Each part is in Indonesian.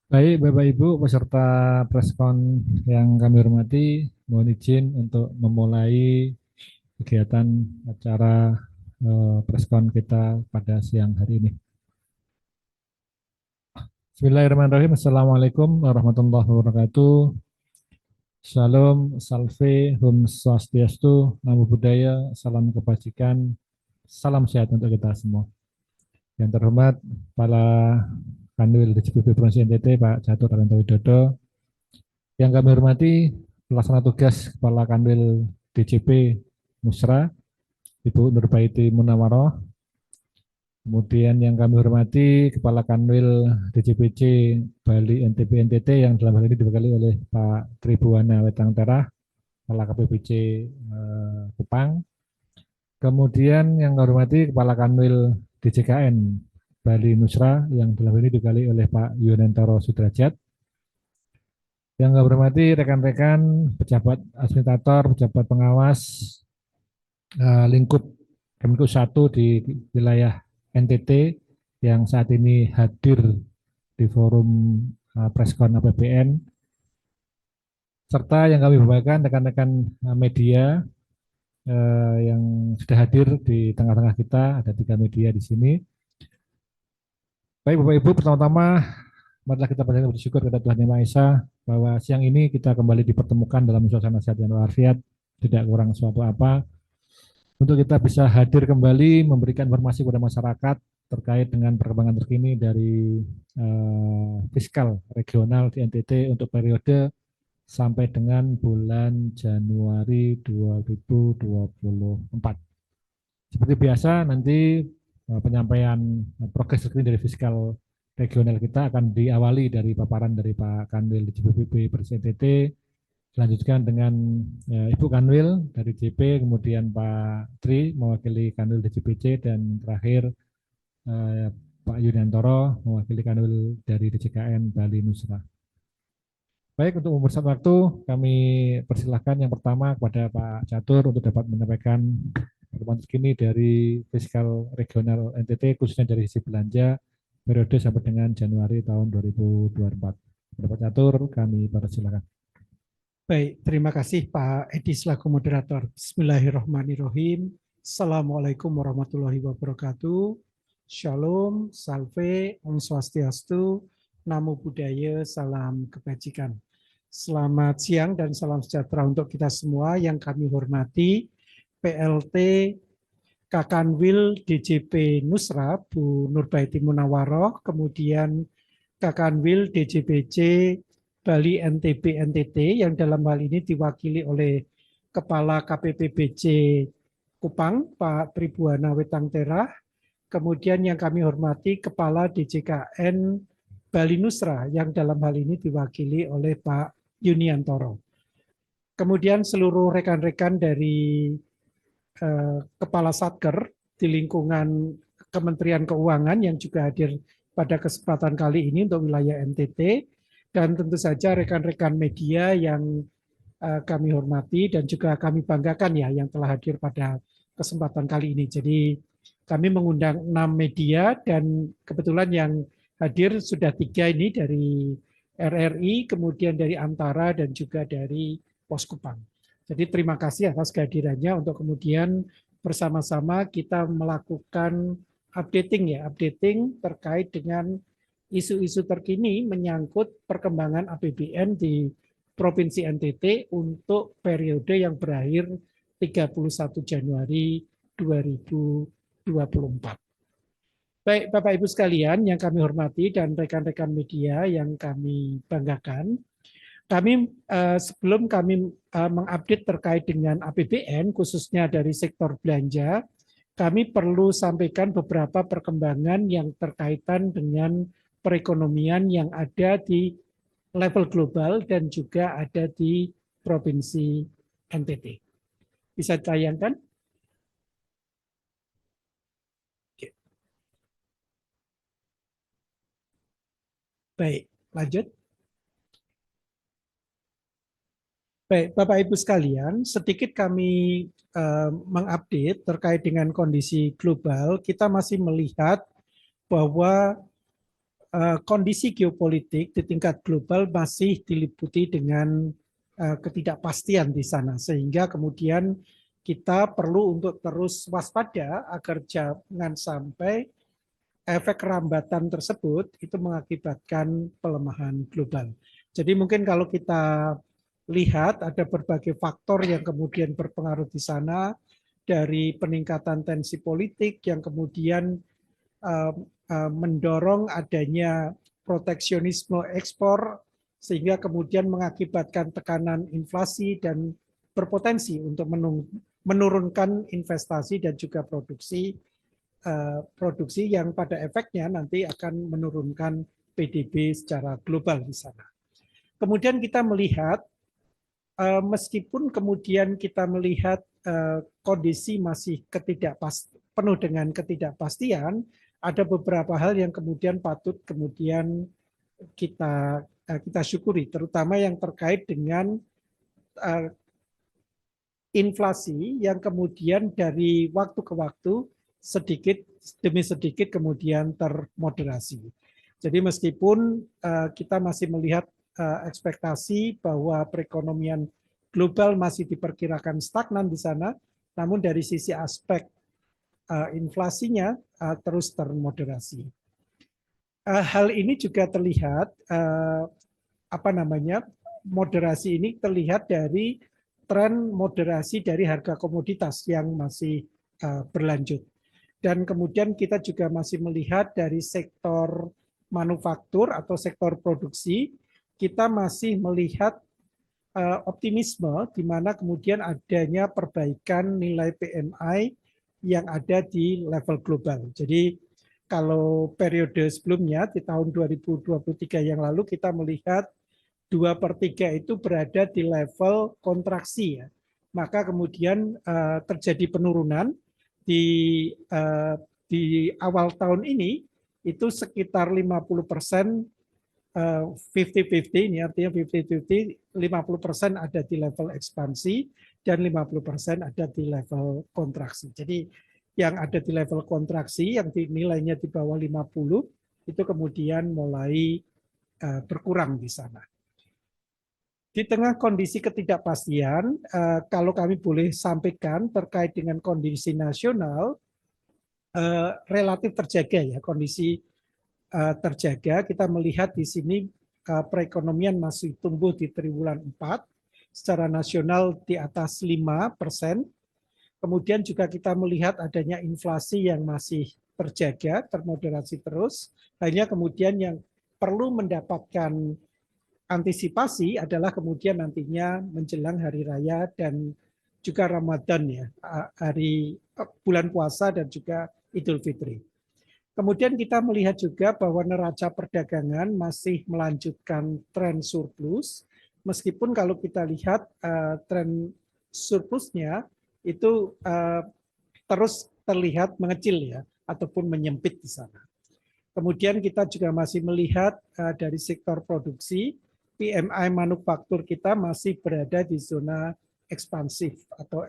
Baik, Bapak Ibu peserta preskon yang kami hormati, mohon izin untuk memulai kegiatan acara preskon kita pada siang hari ini. Bismillahirrahmanirrahim. Assalamualaikum warahmatullahi wabarakatuh. Shalom, salve, hum swastiastu, namo buddhaya, salam kebajikan, salam sehat untuk kita semua. Yang terhormat, Kepala Kanwil DJPB Provinsi NTT, Pak Catur Arinto Widodo. Yang kami hormati, pelaksana tugas Kepala Kanwil DJP Musra, Ibu Nurbaiti Munawaroh. Kemudian yang kami hormati, Kepala Kanwil DJPC Bali NTB NTT yang dalam hal ini diwakili oleh Pak Tribuana Wetang Terah, Kepala KPBC Kupang. Kemudian yang kami hormati, Kepala Kanwil DJKN Bali Nusra yang dalam hal ini diwakili oleh Pak Yunentoro Sudrajat. Yang kami hormati rekan-rekan pejabat administrator, pejabat pengawas lingkup Kemenku 1 di wilayah NTT yang saat ini hadir di forum preskon APBN, serta yang kami bawakan rekan-rekan media yang sudah hadir di tengah-tengah kita, ada 3 media di sini. Baik Bapak Ibu, pertama-tama marilah kita bersyukur kepada Tuhan Yang Maha Esa bahwa siang ini kita kembali dipertemukan dalam suasana sehat dan walafiat, tidak kurang suatu apa, untuk kita bisa hadir kembali memberikan informasi kepada masyarakat terkait dengan perkembangan terkini dari fiskal regional di NTT untuk periode sampai dengan bulan Januari 2024. Seperti biasa nanti penyampaian progres terkini dari fiskal regional kita akan diawali dari paparan dari Pak Kanwil DJPB Provinsi NTT, dilanjutkan dengan Ibu Kanwil dari JP, kemudian Pak Tri mewakili Kanwil DJPC, dan terakhir Pak Yunantoro mewakili Kanwil dari DJKN Bali Nusra. Baik, untuk mempersingkat waktu, kami persilahkan yang pertama kepada Pak Catur untuk dapat menyampaikan perkembangan terkini dari fiskal regional NTT, khususnya dari sisi belanja periode sampai dengan Januari tahun 2024. Pak Catur, kami persilahkan. Baik, terima kasih Pak Edi selaku moderator. Bismillahirrahmanirrahim. Assalamualaikum warahmatullahi wabarakatuh. Shalom, salve, om swastiastu, namo buddhaya, salam kebajikan. Selamat siang dan salam sejahtera untuk kita semua yang kami hormati PLT Kakanwil DJP Nusra, Bu Nurbaiti Munawaroh, kemudian Kakanwil DJPC Bali NTB NTT yang dalam hal ini diwakili oleh Kepala KPPBC Kupang, Pak Tribuana Wetang Terah, kemudian yang kami hormati Kepala DJKN Bali Nusra yang dalam hal ini diwakili oleh Pak Yuniantoro. Kemudian seluruh rekan-rekan dari Kepala Satker di lingkungan Kementerian Keuangan yang juga hadir pada kesempatan kali ini untuk wilayah NTT, dan tentu saja rekan-rekan media yang kami hormati dan juga kami banggakan ya yang telah hadir pada kesempatan kali ini. Jadi kami mengundang 6 media dan kebetulan yang hadir sudah 3 ini dari RRI, kemudian dari Antara dan juga dari Pos Kupang. Jadi terima kasih atas kehadirannya untuk kemudian bersama-sama kita melakukan updating terkait dengan isu-isu terkini menyangkut perkembangan APBN di Provinsi NTT untuk periode yang berakhir 31 Januari 2024. Baik Bapak Ibu sekalian yang kami hormati dan rekan-rekan media yang kami banggakan, kami sebelum kami mengupdate terkait dengan APBN khususnya dari sektor belanja, kami perlu sampaikan beberapa perkembangan yang terkaitan dengan perekonomian yang ada di level global dan juga ada di Provinsi NTT. Bisa ditayangkan? Baik, lanjut. Baik, Bapak Ibu sekalian, sedikit kami mengupdate terkait dengan kondisi global. Kita masih melihat bahwa kondisi geopolitik di tingkat global masih diliputi dengan ketidakpastian di sana, sehingga kemudian kita perlu untuk terus waspada agar jangan sampai efek rambatan tersebut itu mengakibatkan pelemahan global. Jadi mungkin kalau kita lihat ada berbagai faktor yang kemudian berpengaruh di sana, dari peningkatan tensi politik yang kemudian mendorong adanya proteksionisme ekspor, sehingga kemudian mengakibatkan tekanan inflasi dan berpotensi untuk menurunkan investasi dan juga produksi yang pada efeknya nanti akan menurunkan PDB secara global di sana. Kemudian kita melihat meskipun kemudian kita melihat kondisi masih penuh dengan ketidakpastian, ada beberapa hal yang kemudian patut kemudian kita syukuri, terutama yang terkait dengan inflasi yang kemudian dari waktu ke waktu sedikit demi sedikit kemudian termoderasi. Jadi meskipun kita masih melihat ekspektasi bahwa perekonomian global masih diperkirakan stagnan di sana, namun dari sisi aspek inflasinya terus termoderasi. Hal ini juga terlihat moderasi ini terlihat dari tren moderasi dari harga komoditas yang masih berlanjut. Dan kemudian kita juga masih melihat dari sektor manufaktur atau sektor produksi, kita masih melihat optimisme di mana kemudian adanya perbaikan nilai PMI yang ada di level global. Jadi kalau periode sebelumnya di tahun 2023 yang lalu kita melihat 2/3 itu berada di level kontraksi, ya. Maka kemudian terjadi penurunan di awal tahun ini itu sekitar 50%, 50-50, ini artinya 50-50, 50% ada di level ekspansi dan 50% ada di level kontraksi. Jadi yang ada di level kontraksi yang nilainya di bawah 50 itu kemudian mulai berkurang di sana. Di tengah kondisi ketidakpastian, kalau kami boleh sampaikan terkait dengan kondisi nasional, relatif terjaga, ya, kondisi terjaga. Kita melihat di sini perekonomian masih tumbuh di triwulan 4, secara nasional di atas 5%. Kemudian juga kita melihat adanya inflasi yang masih terjaga, termoderasi terus. Hanya kemudian yang perlu mendapatkan antisipasi adalah kemudian nantinya menjelang hari raya dan juga Ramadan, ya, bulan puasa dan juga Idul Fitri. Kemudian kita melihat juga bahwa neraca perdagangan masih melanjutkan tren surplus, meskipun kalau kita lihat tren surplusnya itu terus terlihat mengecil, ya, ataupun menyempit di sana. Kemudian kita juga masih melihat dari sektor produksi, PMI manufaktur kita masih berada di zona ekspansif atau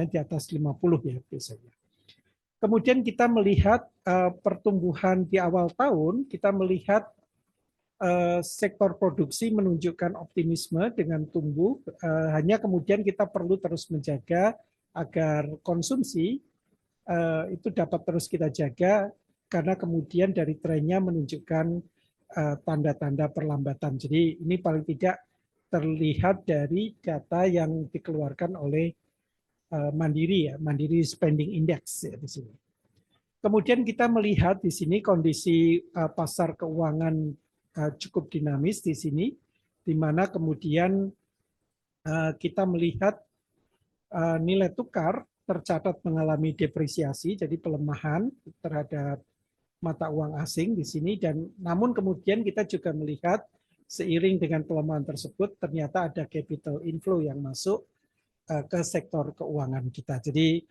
di atas 50, ya, biasanya. Kemudian kita melihat pertumbuhan di awal tahun, kita melihat sektor produksi menunjukkan optimisme dengan tumbuh, hanya kemudian kita perlu terus menjaga agar konsumsi itu dapat terus kita jaga, karena kemudian dari trennya menunjukkan tanda-tanda perlambatan. Jadi ini paling tidak terlihat dari data yang dikeluarkan oleh Mandiri, ya, Mandiri Spending Index, ya, di sini. Kemudian kita melihat di sini kondisi pasar keuangan cukup dinamis di sini, di mana kemudian kita melihat nilai tukar tercatat mengalami depresiasi, jadi pelemahan terhadap mata uang asing di sini, dan namun kemudian kita juga melihat seiring dengan pelemahan tersebut ternyata ada capital inflow yang masuk ke sektor keuangan kita. Jadi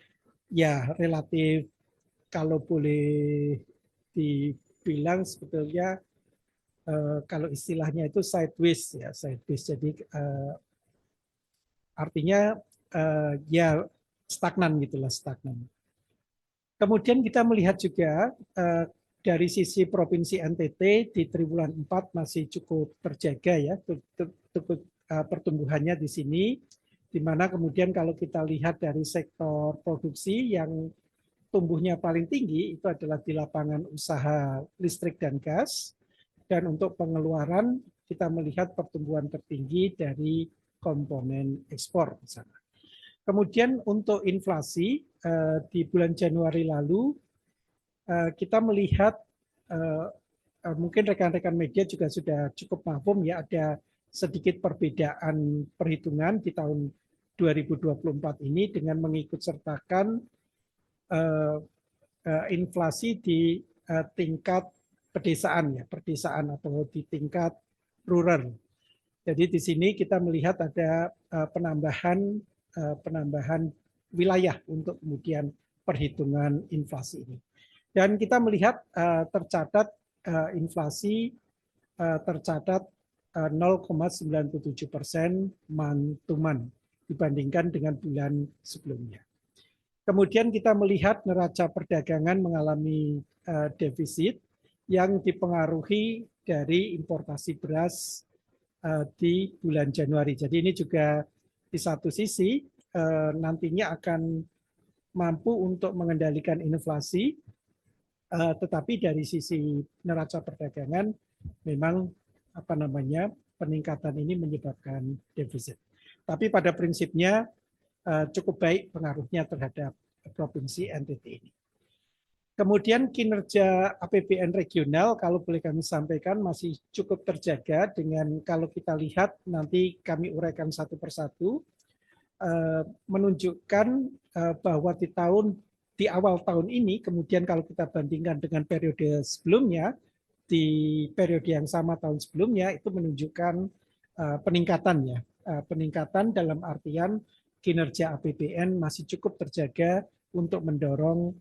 ya relatif kalau boleh dibilang sebetulnya kalau istilahnya itu sideways, ya, sideways. Jadi artinya ya stagnan gitulah, stagnan. Kemudian kita melihat juga dari sisi Provinsi NTT di triwulan 4 masih cukup terjaga ya, pertumbuhannya di sini, di mana kemudian kalau kita lihat dari sektor produksi yang tumbuhnya paling tinggi itu adalah di lapangan usaha listrik dan gas, dan untuk pengeluaran kita melihat pertumbuhan tertinggi dari komponen ekspor di sana. Kemudian untuk inflasi di bulan Januari lalu kita melihat mungkin rekan-rekan media juga sudah cukup paham ya, ada sedikit perbedaan perhitungan di tahun 2024 ini dengan mengikut sertakan inflasi di tingkat pedesaan ya, pedesaan atau di tingkat rural. Jadi di sini kita melihat ada penambahan wilayah untuk kemudian perhitungan inflasi ini. Dan kita melihat tercatat inflasi tercatat 0,97% month to month dibandingkan dengan bulan sebelumnya. Kemudian kita melihat neraca perdagangan mengalami defisit yang dipengaruhi dari importasi beras di bulan Januari. Jadi ini juga di satu sisi nantinya akan mampu untuk mengendalikan inflasi, tetapi dari sisi neraca perdagangan memang peningkatan ini menyebabkan defisit. Tapi pada prinsipnya cukup baik pengaruhnya terhadap Provinsi NTT ini. Kemudian kinerja APBN regional kalau boleh kami sampaikan masih cukup terjaga dengan kalau kita lihat nanti kami uraikan satu persatu menunjukkan bahwa di awal tahun ini kemudian kalau kita bandingkan dengan periode sebelumnya di periode yang sama tahun sebelumnya itu menunjukkan peningkatannya. Peningkatan dalam artian kinerja APBN masih cukup terjaga untuk mendorong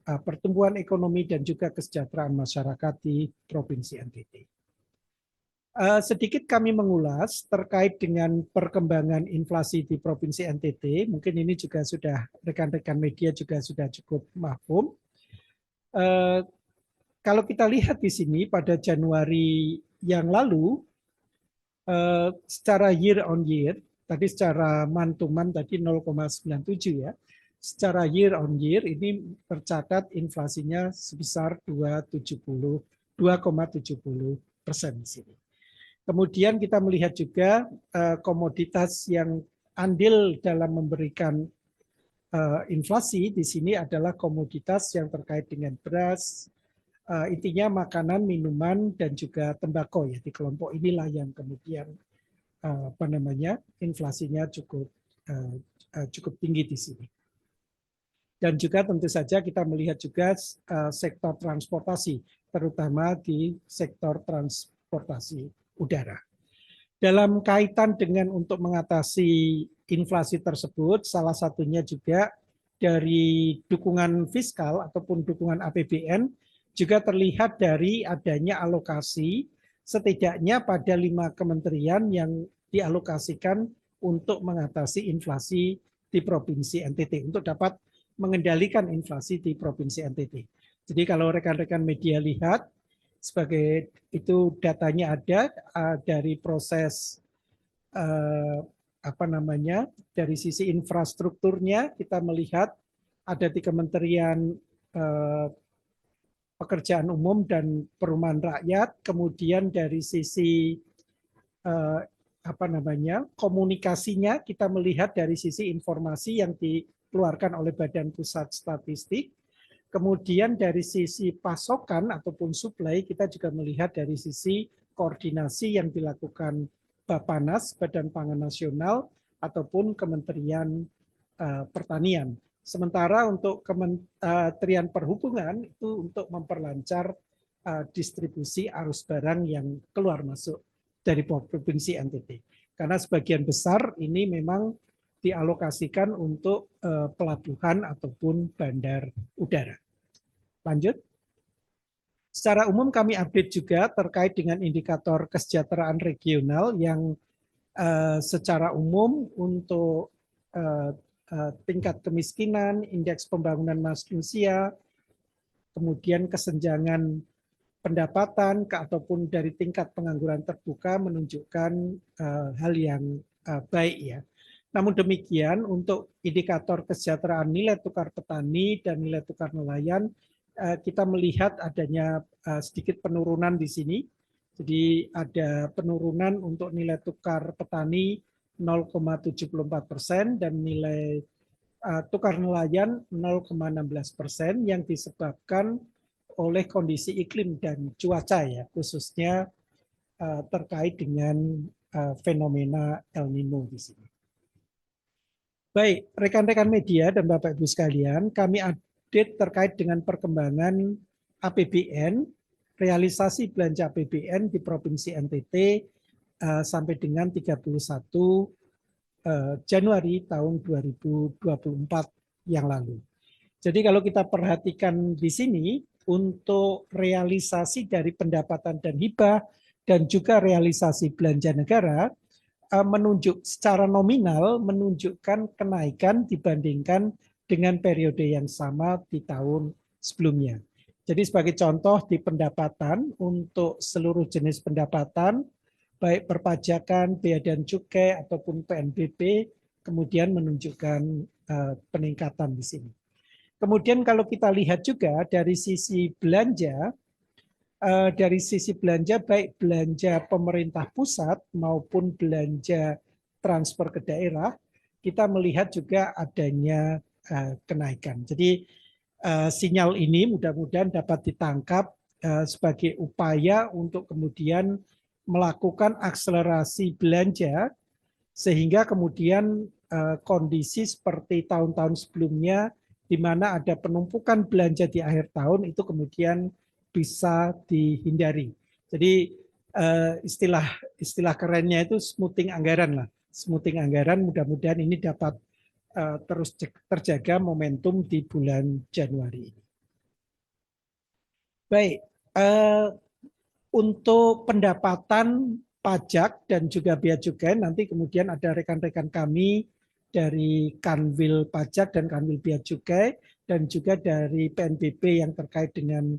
pertumbuhan ekonomi dan juga kesejahteraan masyarakat di Provinsi NTT. Sedikit kami mengulas terkait dengan perkembangan inflasi di Provinsi NTT. Mungkin ini juga sudah rekan-rekan media juga sudah cukup mahfum. Kalau kita lihat di sini pada Januari yang lalu, secara year on year, tadi secara month to month tadi 0,97 ya. Secara year on year ini tercatat inflasinya sebesar 2,70% di sini. Kemudian kita melihat juga komoditas yang andil dalam memberikan inflasi di sini adalah komoditas yang terkait dengan beras, intinya makanan, minuman, dan juga tembakau ya. Di kelompok inilah yang kemudian inflasinya cukup tinggi di sini. Dan juga tentu saja kita melihat juga sektor transportasi, terutama di sektor transportasi udara. Dalam kaitan dengan untuk mengatasi inflasi tersebut, salah satunya juga dari dukungan fiskal ataupun dukungan APBN juga terlihat dari adanya alokasi setidaknya pada 5 kementerian yang dialokasikan untuk mengatasi inflasi di Provinsi NTT untuk dapat mengendalikan inflasi di Provinsi NTT. Jadi kalau rekan-rekan media lihat, sebagai itu datanya ada dari proses dari sisi infrastrukturnya kita melihat ada di Kementerian Pekerjaan Umum dan Perumahan Rakyat, kemudian dari sisi komunikasinya kita melihat dari sisi informasi yang dikeluarkan oleh Badan Pusat Statistik. Kemudian dari sisi pasokan ataupun suplai kita juga melihat dari sisi koordinasi yang dilakukan Bappenas, Badan Pangan Nasional, ataupun Kementerian Pertanian. Sementara untuk Kementerian Perhubungan itu untuk memperlancar distribusi arus barang yang keluar masuk dari Provinsi NTT. Karena sebagian besar ini memang dialokasikan untuk pelabuhan ataupun bandar udara. Lanjut. Secara umum kami update juga terkait dengan indikator kesejahteraan regional yang secara umum untuk tingkat kemiskinan, indeks pembangunan manusia, kemudian kesenjangan pendapatan ataupun dari tingkat pengangguran terbuka menunjukkan hal yang baik ya. Namun demikian untuk indikator kesejahteraan nilai tukar petani dan nilai tukar nelayan kita melihat adanya sedikit penurunan di sini. Jadi ada penurunan untuk nilai tukar petani 0,74% dan nilai tukar nelayan 0,16% yang disebabkan oleh kondisi iklim dan cuaca ya, khususnya terkait dengan fenomena El Nino di sini. Baik, rekan-rekan media dan Bapak Ibu sekalian, kami update terkait dengan perkembangan APBN, realisasi belanja APBN di Provinsi NTT sampai dengan 31 Januari tahun 2024 yang lalu. Jadi kalau kita perhatikan di sini, untuk realisasi dari pendapatan dan hibah dan juga realisasi belanja negara, secara nominal menunjukkan kenaikan dibandingkan dengan periode yang sama di tahun sebelumnya. Jadi sebagai contoh di pendapatan untuk seluruh jenis pendapatan, baik perpajakan, bea dan cukai ataupun PNBP, kemudian menunjukkan peningkatan di sini. Kemudian kalau kita lihat juga dari sisi belanja, baik belanja pemerintah pusat maupun belanja transfer ke daerah, kita melihat juga adanya kenaikan. Jadi sinyal ini mudah-mudahan dapat ditangkap sebagai upaya untuk kemudian melakukan akselerasi belanja sehingga kemudian kondisi seperti tahun-tahun sebelumnya di mana ada penumpukan belanja di akhir tahun itu kemudian bisa dihindari. Jadi istilah kerennya itu smoothing anggaran lah. Smoothing anggaran mudah-mudahan ini dapat terus terjaga momentum di bulan Januari ini. Baik, untuk pendapatan pajak dan juga bea cukai nanti kemudian ada rekan-rekan kami dari Kanwil Pajak dan Kanwil Bea Cukai dan juga dari PNBP yang terkait dengan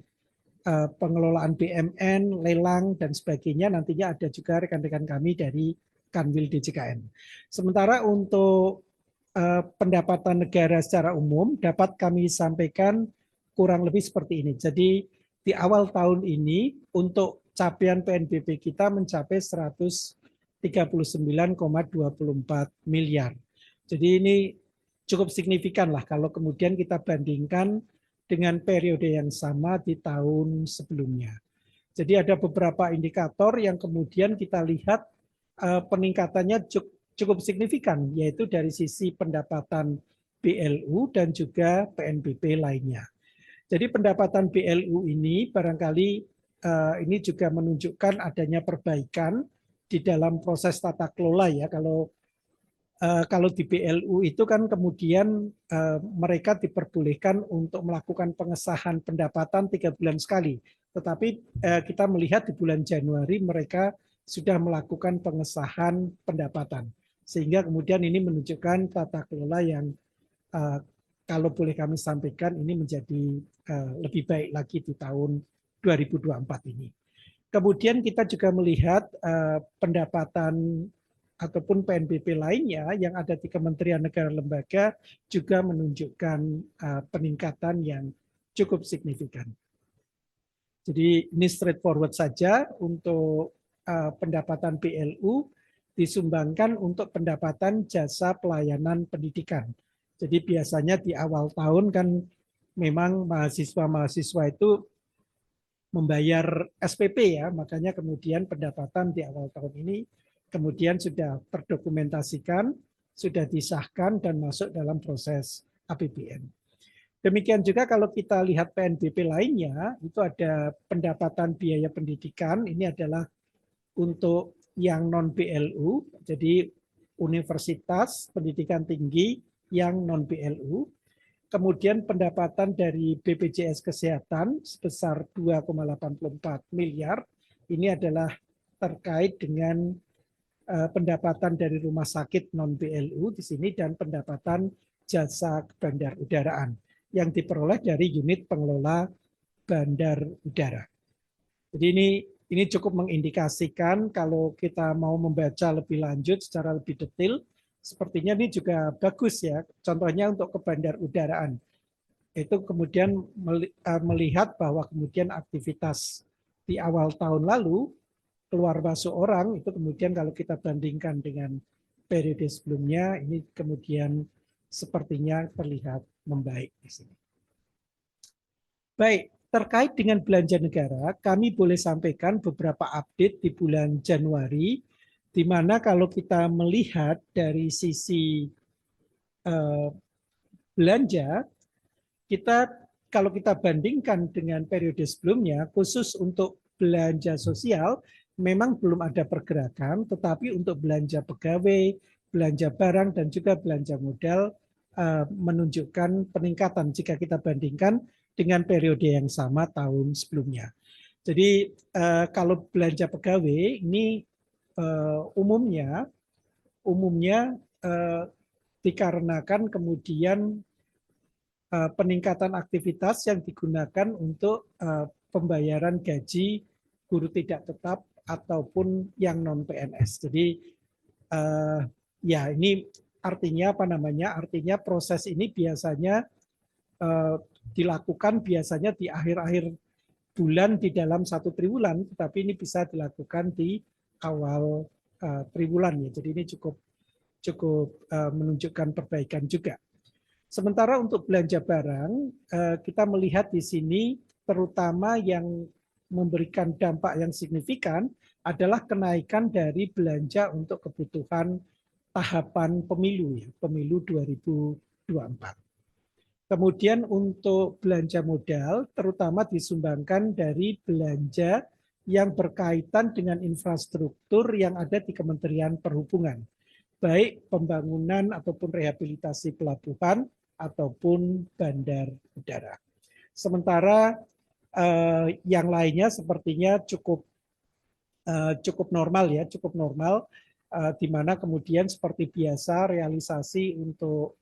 pengelolaan BMN, lelang dan sebagainya. Nantinya ada juga rekan-rekan kami dari Kanwil DJKN. Sementara untuk pendapatan negara secara umum dapat kami sampaikan kurang lebih seperti ini. Jadi di awal tahun ini untuk capaian PNBP kita mencapai 139,24 miliar. Jadi ini cukup signifikan lah kalau kemudian kita bandingkan dengan periode yang sama di tahun sebelumnya. Jadi ada beberapa indikator yang kemudian kita lihat peningkatannya cukup signifikan, yaitu dari sisi pendapatan BLU dan juga PNBP lainnya. Jadi pendapatan BLU ini barangkali ini juga menunjukkan adanya perbaikan di dalam proses tata kelola ya. Kalau di BLU itu kan kemudian mereka diperbolehkan untuk melakukan pengesahan pendapatan 3 bulan sekali. Tetapi kita melihat di bulan Januari mereka sudah melakukan pengesahan pendapatan. Sehingga kemudian ini menunjukkan tata kelola yang kalau boleh kami sampaikan ini menjadi lebih baik lagi di tahun 2024 ini. Kemudian kita juga melihat pendapatan ataupun PNBP lainnya yang ada di Kementerian Negara Lembaga juga menunjukkan peningkatan yang cukup signifikan. Jadi ini straightforward saja untuk pendapatan BLU disumbangkan untuk pendapatan jasa pelayanan pendidikan. Jadi biasanya di awal tahun kan memang mahasiswa-mahasiswa itu membayar SPP ya, makanya kemudian pendapatan di awal tahun ini kemudian sudah terdokumentasikan, sudah disahkan dan masuk dalam proses APBN. Demikian juga kalau kita lihat PNBP lainnya, itu ada pendapatan biaya pendidikan, ini adalah untuk yang non-BLU, jadi universitas, pendidikan tinggi yang non-BLU. Kemudian pendapatan dari BPJS Kesehatan sebesar 2,84 miliar, ini adalah terkait dengan pendapatan dari rumah sakit non-BLU di sini dan pendapatan jasa bandar udaraan yang diperoleh dari unit pengelola bandar udara. Jadi ini cukup mengindikasikan kalau kita mau membaca lebih lanjut secara lebih detail, sepertinya ini juga bagus ya. Contohnya untuk ke bandar udaraan. Itu kemudian melihat bahwa kemudian aktivitas di awal tahun lalu keluar masuk orang itu kemudian kalau kita bandingkan dengan periode sebelumnya ini kemudian sepertinya terlihat membaik di sini. Baik, terkait dengan belanja negara, kami boleh sampaikan beberapa update di bulan Januari, di mana kalau kita melihat dari sisi belanja, kalau kita bandingkan dengan periode sebelumnya, khusus untuk belanja sosial, memang belum ada pergerakan, tetapi untuk belanja pegawai, belanja barang, dan juga belanja modal menunjukkan peningkatan jika kita bandingkan dengan periode yang sama tahun sebelumnya. Jadi kalau belanja pegawai ini umumnya dikarenakan kemudian peningkatan aktivitas yang digunakan untuk pembayaran gaji guru tidak tetap ataupun yang non PNS. Jadi ya ini artinya apa namanya? Artinya proses ini biasanya dilakukan biasanya di akhir-akhir bulan di dalam satu triwulan, tetapi ini bisa dilakukan di awal triwulan ya. Jadi ini cukup menunjukkan perbaikan juga. Sementara untuk belanja barang, kita melihat di sini terutama yang memberikan dampak yang signifikan adalah kenaikan dari belanja untuk kebutuhan tahapan pemilu, pemilu 2024. Kemudian untuk belanja modal, terutama disumbangkan dari belanja yang berkaitan dengan infrastruktur yang ada di Kementerian Perhubungan, baik pembangunan ataupun rehabilitasi pelabuhan ataupun bandar udara. Sementara yang lainnya sepertinya cukup normal ya, cukup normal, di mana kemudian seperti biasa realisasi untuk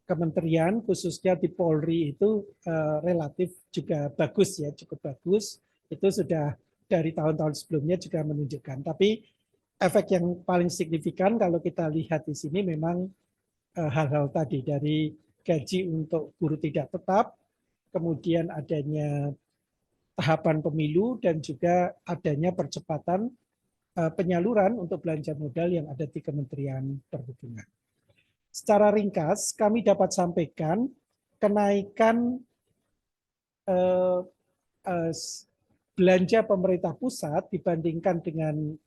kementerian khususnya di Polri itu relatif juga bagus ya, cukup bagus. Itu sudah dari tahun-tahun sebelumnya juga menunjukkan. Tapi efek yang paling signifikan kalau kita lihat di sini memang hal-hal tadi dari gaji untuk guru tidak tetap, kemudian adanya tahapan pemilu dan juga adanya percepatan penyaluran untuk belanja modal yang ada di Kementerian Perhubungan. Secara ringkas, kami dapat sampaikan kenaikan belanja pemerintah pusat dibandingkan dengan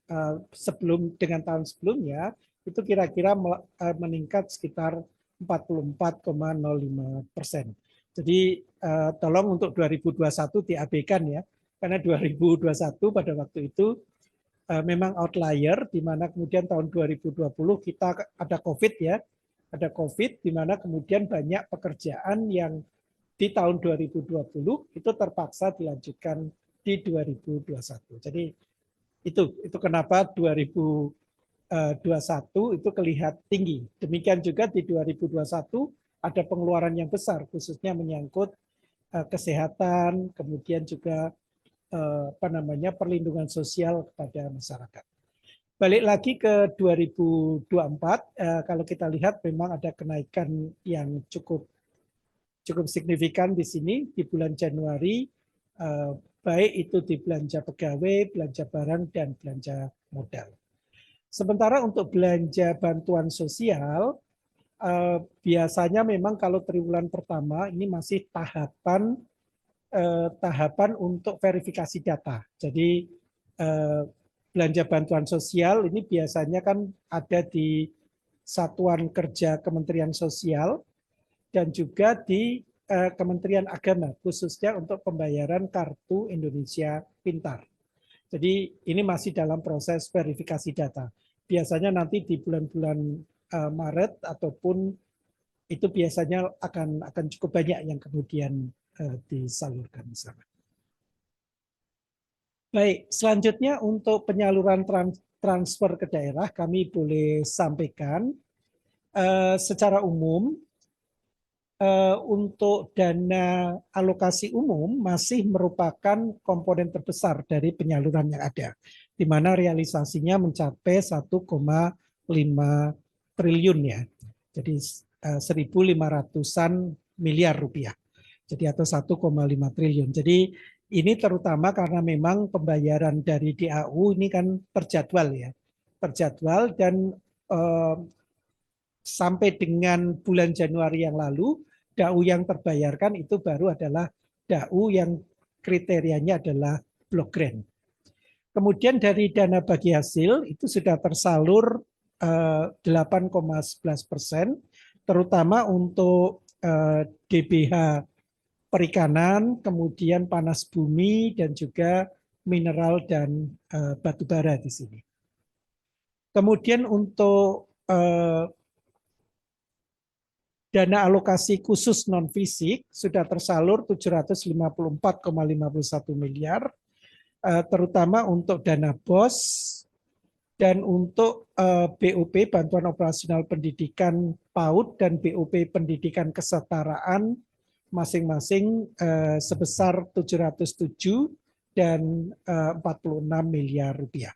tahun sebelumnya itu kira-kira meningkat sekitar 44,05%. Jadi tolong untuk 2021 diabaikan ya, karena 2021 pada waktu itu memang outlier, di mana kemudian tahun 2020 kita ada COVID ya, ada COVID, di mana kemudian banyak pekerjaan yang di tahun 2020 itu terpaksa dilanjutkan di 2021. Jadi itu kenapa 2021 itu kelihatan tinggi. Demikian juga di 2021 ada pengeluaran yang besar, khususnya menyangkut kesehatan, kemudian juga perlindungan sosial kepada masyarakat. Balik lagi ke 2024, kalau kita lihat memang ada kenaikan yang cukup signifikan di sini di bulan Januari, baik itu di belanja pegawai, belanja barang, dan belanja modal. Sementara untuk belanja bantuan sosial, biasanya memang kalau triwulan pertama ini masih tahapan untuk verifikasi data. Jadi belanja bantuan sosial ini biasanya kan ada di Satuan Kerja Kementerian Sosial dan juga di Kementerian Agama, khususnya untuk pembayaran Kartu Indonesia Pintar. Jadi ini masih dalam proses verifikasi data. Biasanya nanti di bulan-bulan Maret ataupun itu biasanya akan cukup banyak yang kemudian disalurkan di sana. Baik, selanjutnya untuk penyaluran transfer ke daerah kami boleh sampaikan secara umum untuk dana alokasi umum masih merupakan komponen terbesar dari penyaluran yang ada, di mana realisasinya mencapai 1,5 triliun ya. Jadi 1.500-an miliar rupiah. Jadi atau 1,5 triliun. Jadi ini terutama karena memang pembayaran dari DAU ini kan terjadwal ya. Terjadwal dan sampai dengan bulan Januari yang lalu, DAU yang terbayarkan itu baru adalah DAU yang kriterianya adalah block grant. Kemudian dari dana bagi hasil itu sudah tersalur 8,11%, terutama untuk DBH perikanan, kemudian panas bumi, dan juga mineral dan batu bara di sini. Kemudian untuk dana alokasi khusus non-fisik sudah tersalur 754,51 miliar, terutama untuk dana BOS dan untuk BOP, Bantuan Operasional Pendidikan PAUD, dan BOP Pendidikan Kesetaraan, masing-masing sebesar 707 dan 46 miliar rupiah.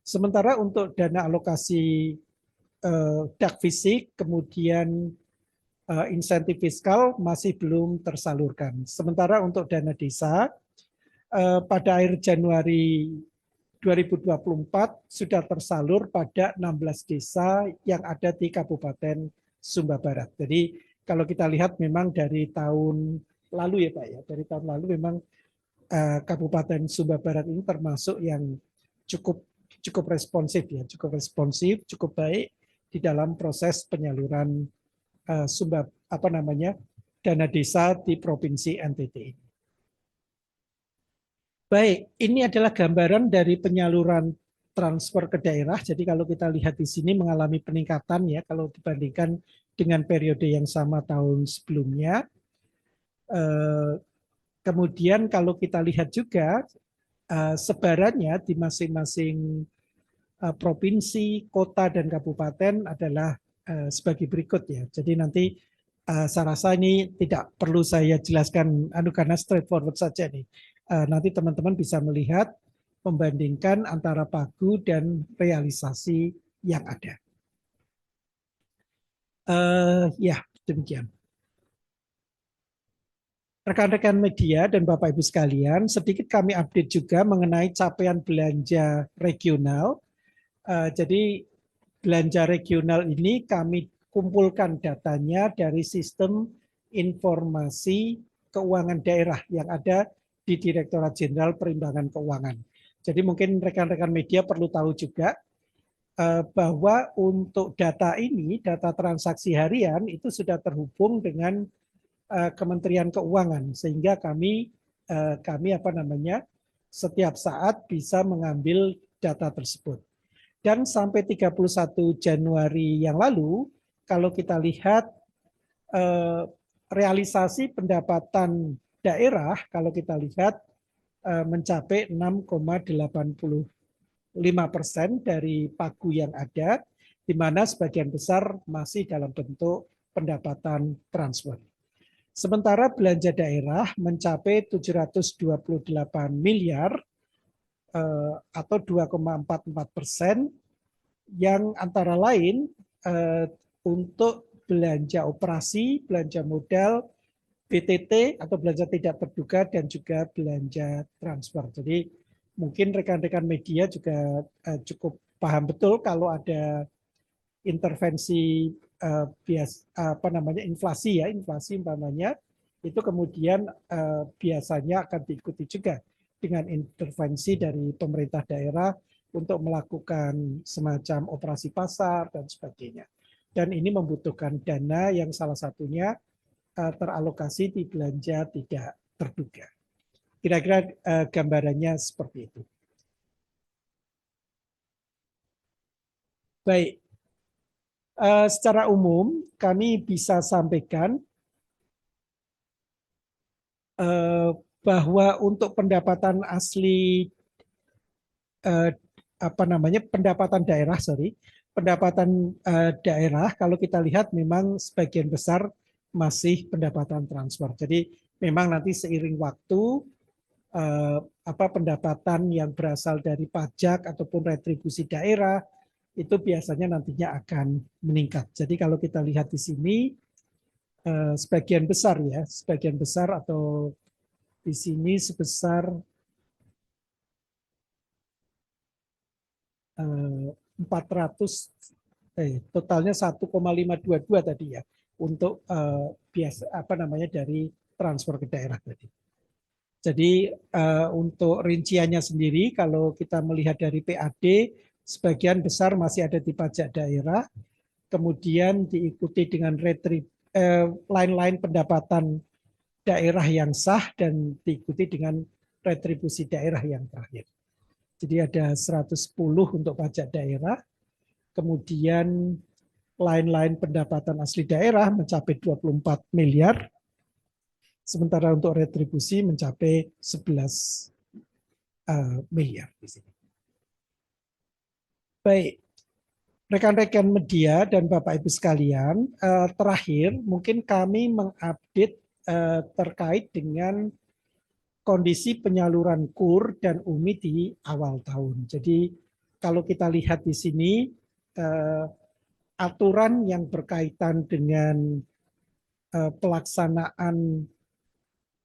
Sementara untuk dana alokasi DAK fisik, kemudian insentif fiskal masih belum tersalurkan. Sementara untuk dana desa, pada akhir Januari 2024 sudah tersalur pada 16 desa yang ada di Kabupaten Sumba Barat. Jadi kalau kita lihat memang dari tahun lalu ya Pak ya, dari tahun lalu memang Kabupaten Sumba Barat ini termasuk yang cukup responsif ya, cukup baik di dalam proses penyaluran dana desa di Provinsi NTT. Baik, ini adalah gambaran dari penyaluran transfer ke daerah. Jadi kalau kita lihat di sini mengalami peningkatan ya kalau dibandingkan dengan periode yang sama tahun sebelumnya. Kemudian kalau kita lihat juga sebarannya di masing-masing provinsi, kota, dan kabupaten adalah sebagai berikut ya. Jadi nanti saya rasa ini tidak perlu saya jelaskan karena straightforward saja nih. Nanti teman-teman bisa melihat membandingkan antara pagu dan realisasi yang ada. Ya, demikian. Rekan-rekan media dan Bapak Ibu sekalian, sedikit kami update juga mengenai capaian belanja regional. Jadi belanja regional ini kami kumpulkan datanya dari sistem informasi keuangan daerah yang ada di Direktorat Jenderal Perimbangan Keuangan. Jadi mungkin rekan-rekan media perlu tahu juga bahwa untuk data ini, data transaksi harian itu sudah terhubung dengan Kementerian Keuangan, sehingga kami setiap saat bisa mengambil data tersebut. Dan sampai 31 Januari yang lalu, kalau kita lihat realisasi pendapatan daerah, kalau kita lihat mencapai 6,85% dari pagu yang ada, di mana sebagian besar masih dalam bentuk pendapatan transfer. Sementara belanja daerah mencapai 728 miliar atau 2,44%, yang antara lain untuk belanja operasi, belanja modal, BTT atau belanja tidak terduga, dan juga belanja transfer. Jadi mungkin rekan-rekan media juga cukup paham betul kalau ada intervensi inflasi ya, inflasi umpamanya itu kemudian biasanya akan diikuti juga dengan intervensi dari pemerintah daerah untuk melakukan semacam operasi pasar dan sebagainya. Dan ini membutuhkan dana yang salah satunya teralokasi di belanja tidak terduga. Kira-kira gambarannya seperti itu. Baik, secara umum kami bisa sampaikan bahwa untuk pendapatan asli pendapatan daerah kalau kita lihat memang sebagian besar masih pendapatan transfer. Jadi memang nanti seiring waktu pendapatan yang berasal dari pajak ataupun retribusi daerah itu biasanya nantinya akan meningkat. Jadi kalau kita lihat di sini sebagian besar atau di sini sebesar 400 totalnya 1,522 tadi ya untuk dari transfer ke daerah tadi. Jadi untuk rinciannya sendiri kalau kita melihat dari PAD sebagian besar masih ada di pajak daerah, kemudian diikuti dengan lain-lain pendapatan daerah yang sah dan diikuti dengan retribusi daerah yang terakhir. Jadi ada 110 untuk pajak daerah, kemudian lain-lain pendapatan asli daerah mencapai 24 miliar, sementara untuk retribusi mencapai 11 miliar di sini. Baik, rekan-rekan media dan Bapak Ibu sekalian, terakhir mungkin kami mengupdate terkait dengan kondisi penyaluran KUR dan UMI di awal tahun. Jadi kalau kita lihat di sini aturan yang berkaitan dengan pelaksanaan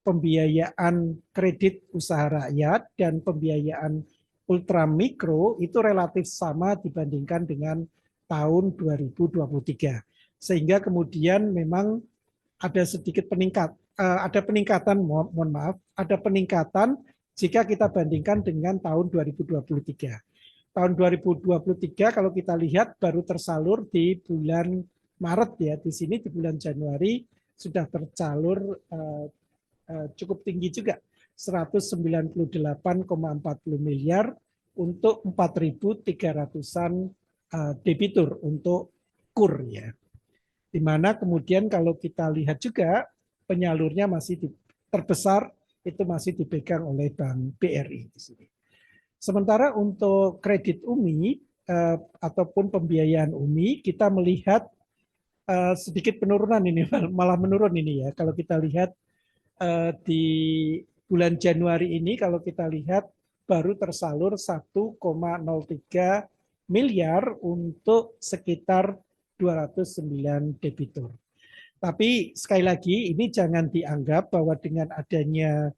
pembiayaan kredit usaha rakyat dan pembiayaan ultramikro itu relatif sama dibandingkan dengan tahun 2023. Sehingga kemudian memang ada sedikit ada peningkatan, mohon maaf, ada peningkatan jika kita bandingkan dengan tahun 2023. Tahun 2023 kalau kita lihat baru tersalur di bulan Maret ya, di sini di bulan Januari sudah tersalur cukup tinggi juga, 198,40 miliar untuk 4.300-an debitur untuk KUR ya. Di mana kemudian kalau kita lihat juga penyalurnya masih terbesar itu masih dipegang oleh Bank BRI di sini. Sementara untuk kredit UMI ataupun pembiayaan UMI kita melihat sedikit penurunan ini, malah menurun ini ya. Kalau kita lihat di bulan Januari ini kalau kita lihat baru tersalur 1,03 miliar untuk sekitar 209 debitur. Tapi sekali lagi ini jangan dianggap bahwa dengan adanya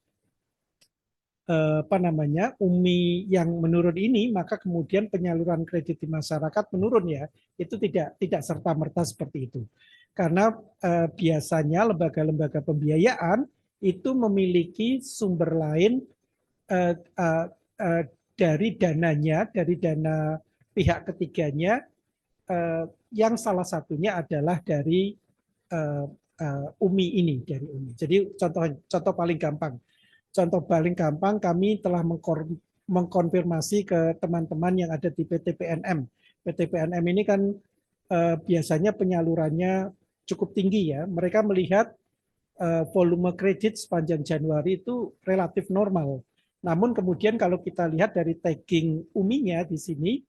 UMI yang menurun ini maka kemudian penyaluran kredit di masyarakat menurun ya. Itu tidak serta-merta seperti itu. Karena biasanya lembaga-lembaga pembiayaan itu memiliki sumber lain dari dananya, dari dana pihak ketiganya, yang salah satunya adalah dari UMI ini, dari UMI. Jadi contoh paling gampang, kami telah mengkonfirmasi ke teman-teman yang ada di PT PNM. PT PNM ini kan biasanya penyalurannya cukup tinggi ya. Mereka melihat volume kredit sepanjang Januari itu relatif normal. Namun kemudian kalau kita lihat dari tagging UMI-nya di sini,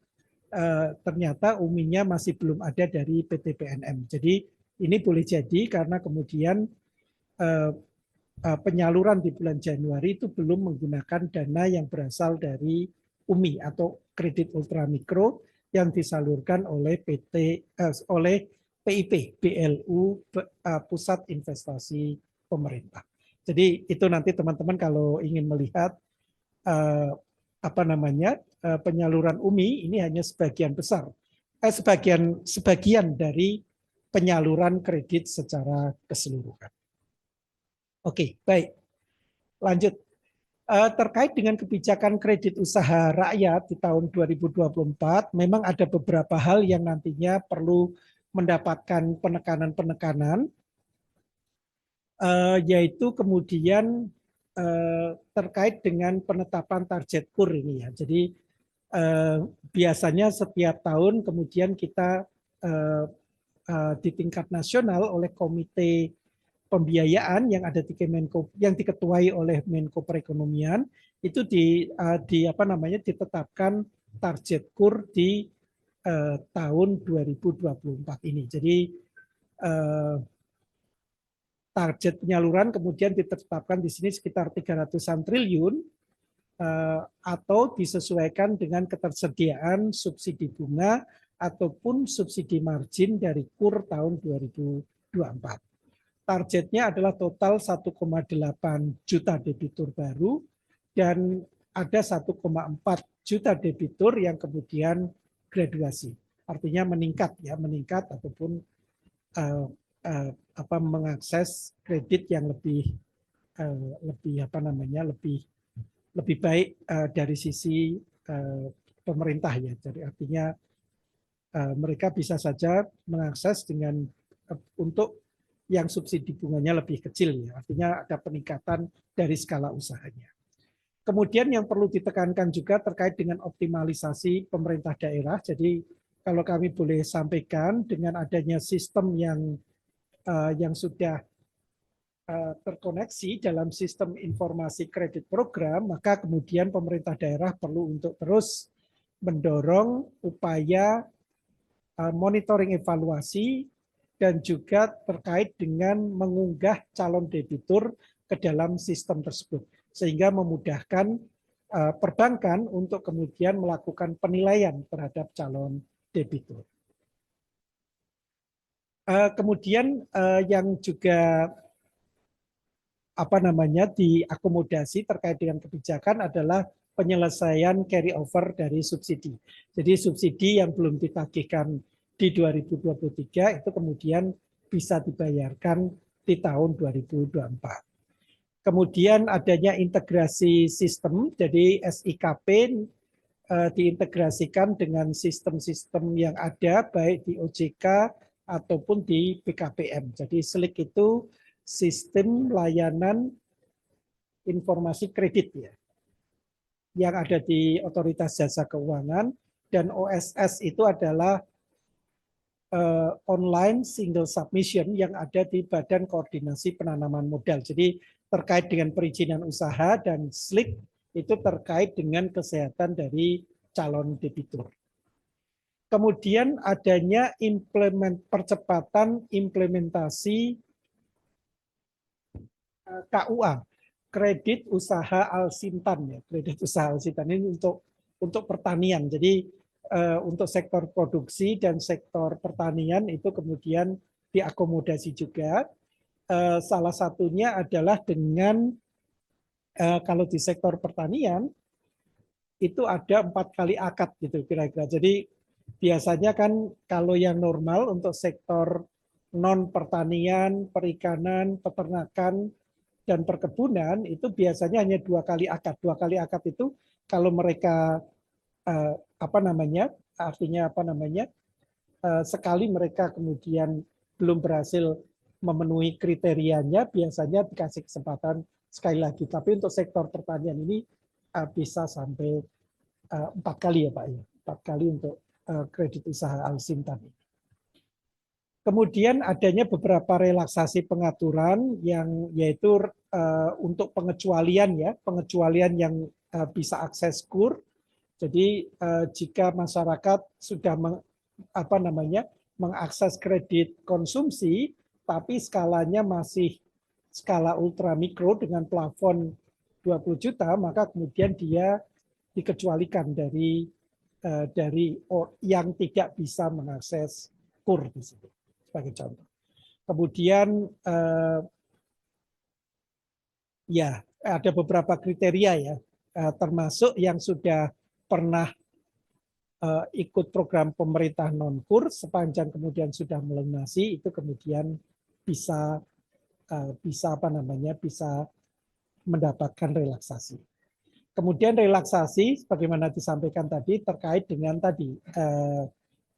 ternyata UMI-nya masih belum ada dari PT PNM. Jadi ini boleh jadi karena kemudian penyaluran di bulan Januari itu belum menggunakan dana yang berasal dari UMI atau kredit ultramikro yang disalurkan oleh PIP, BLU, Pusat Investasi Pemerintah. Jadi itu nanti teman-teman kalau ingin melihat penyaluran UMI ini hanya sebagian besar, sebagian dari penyaluran kredit secara keseluruhan. Oke, baik. Lanjut. Terkait dengan kebijakan kredit usaha rakyat di tahun 2024, memang ada beberapa hal yang nantinya perlu mendapatkan penekanan-penekanan, yaitu kemudian terkait dengan penetapan target KUR ini ya. Jadi biasanya setiap tahun kemudian kita di tingkat nasional oleh komite pembiayaan yang ada di Kemenko, yang diketuai oleh Menko Perekonomian itu ditetapkan target KUR di tahun 2024 ini. Jadi target penyaluran kemudian ditetapkan di sini sekitar 300-an triliun atau disesuaikan dengan ketersediaan subsidi bunga ataupun subsidi margin dari KUR tahun 2024. Targetnya adalah total 1,8 juta debitur baru dan ada 1,4 juta debitur yang kemudian graduasi. Artinya meningkat ataupun mengakses kredit yang lebih baik dari sisi pemerintah ya. Jadi artinya mereka bisa saja mengakses dengan untuk yang subsidi bunganya lebih kecil ya. Artinya ada peningkatan dari skala usahanya. Kemudian yang perlu ditekankan juga terkait dengan optimalisasi pemerintah daerah. Jadi kalau kami boleh sampaikan dengan adanya sistem yang sudah terkoneksi dalam sistem informasi kredit program, maka kemudian pemerintah daerah perlu untuk terus mendorong upaya monitoring evaluasi dan juga terkait dengan mengunggah calon debitur ke dalam sistem tersebut, sehingga memudahkan perbankan untuk kemudian melakukan penilaian terhadap calon debitur. Kemudian yang juga diakomodasi terkait dengan kebijakan adalah penyelesaian carry over dari subsidi. Jadi subsidi yang belum ditagihkan di 2023 itu kemudian bisa dibayarkan di tahun 2024. Kemudian adanya integrasi sistem, jadi SIKP diintegrasikan dengan sistem-sistem yang ada baik di OJK ataupun di BKPM. Jadi SLIK itu sistem layanan informasi kredit ya, yang ada di Otoritas Jasa Keuangan, dan OSS itu adalah online single submission yang ada di Badan Koordinasi Penanaman Modal. Jadi terkait dengan perizinan usaha, dan SLIK itu terkait dengan kesehatan dari calon debitur. Kemudian adanya percepatan implementasi KUA, kredit usaha Al-Sintan ya. Kredit usaha Al-Sintan ini untuk pertanian. Jadi untuk sektor produksi dan sektor pertanian itu kemudian diakomodasi juga. Salah satunya adalah dengan kalau di sektor pertanian itu ada 4 kali akad gitu kira-kira. Jadi biasanya kan kalau yang normal untuk sektor non pertanian, perikanan, peternakan, dan perkebunan itu biasanya hanya 2 kali akad. 2 kali akad itu kalau mereka sekali mereka kemudian belum berhasil memenuhi kriterianya, biasanya dikasih kesempatan sekali lagi. Tapi untuk sektor pertanian ini bisa sampai 4 kali ya Pak ya, 4 kali untuk kredit usaha Al-Sintan. Kemudian adanya beberapa relaksasi pengaturan yang yaitu untuk pengecualian ya, pengecualian yang bisa akses KUR. Jadi jika masyarakat sudah mengakses kredit konsumsi, tapi skalanya masih skala ultra mikro dengan plafon 20 juta, maka kemudian dia dikecualikan dari yang tidak bisa mengakses KUR di situ, sebagai contoh. Kemudian ya ada beberapa kriteria ya, termasuk yang sudah pernah ikut program pemerintah non-KUR sepanjang kemudian sudah melunasi itu kemudian bisa mendapatkan relaksasi. Kemudian relaksasi sebagaimana disampaikan tadi terkait dengan tadi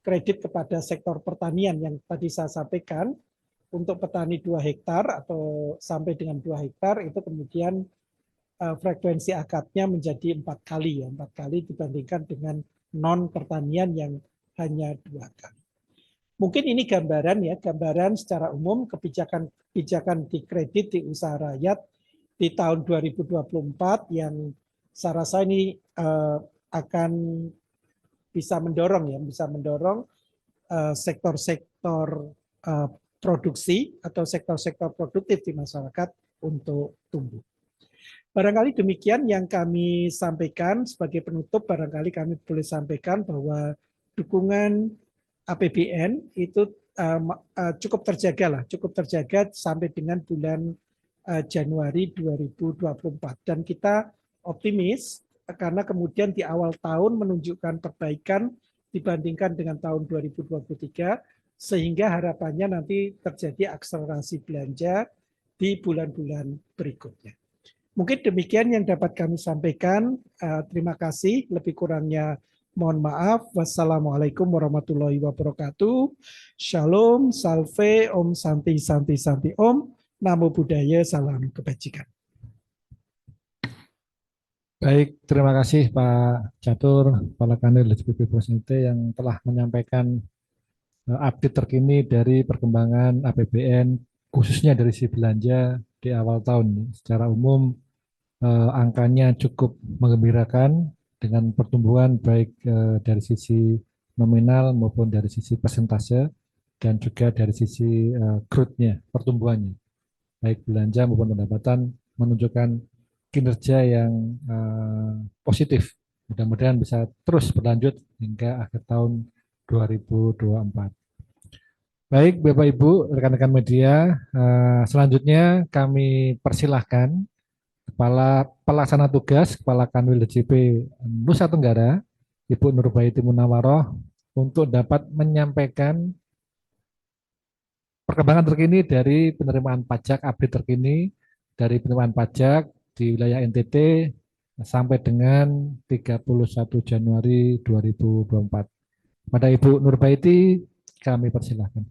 kredit kepada sektor pertanian yang tadi saya sampaikan, untuk petani 2 hektar atau sampai dengan 2 hektar itu kemudian frekuensi akadnya menjadi 4 kali ya, 4 kali dibandingkan dengan non pertanian yang hanya 2 kali. Mungkin ini gambaran ya, gambaran secara umum kebijakan di kredit di usaha rakyat di tahun 2024 yang saya rasa ini akan bisa mendorong sektor-sektor produksi atau sektor-sektor produktif di masyarakat untuk tumbuh. Barangkali demikian yang kami sampaikan sebagai penutup. Barangkali kami boleh sampaikan bahwa dukungan APBN itu cukup terjaga sampai dengan bulan Januari 2024. Dan kita optimis karena kemudian di awal tahun menunjukkan perbaikan dibandingkan dengan tahun 2023, sehingga harapannya nanti terjadi akselerasi belanja di bulan-bulan berikutnya. Mungkin demikian yang dapat kami sampaikan. Terima kasih. Lebih kurangnya mohon maaf. Wassalamualaikum warahmatullahi wabarakatuh. Shalom, salve, om, santi, santi, santi, om. Namo Buddhaya, salam kebajikan. Baik, terima kasih Pak Catur, Kepala Kanwil LHCP Provinsi yang telah menyampaikan update terkini dari perkembangan APBN, khususnya dari sisi belanja di awal tahun. Secara umum, angkanya cukup menggembirakan dengan pertumbuhan baik dari sisi nominal maupun dari sisi persentase dan juga dari sisi growth-nya, pertumbuhannya. Baik belanja maupun pendapatan menunjukkan kinerja yang positif. Mudah-mudahan bisa terus berlanjut hingga akhir tahun 2024. Baik, Bapak Ibu, rekan-rekan media, selanjutnya kami persilahkan Kepala Pelaksana Tugas Kepala Kanwil LHCP Nusa Tenggara, Ibu Nurbaiti Munawaroh, untuk dapat menyampaikan perkembangan terkini dari penerimaan pajak, update terkini dari penerimaan pajak di wilayah NTT sampai dengan 31 Januari 2024. Pada Ibu Nurbaiti, kami persilahkan.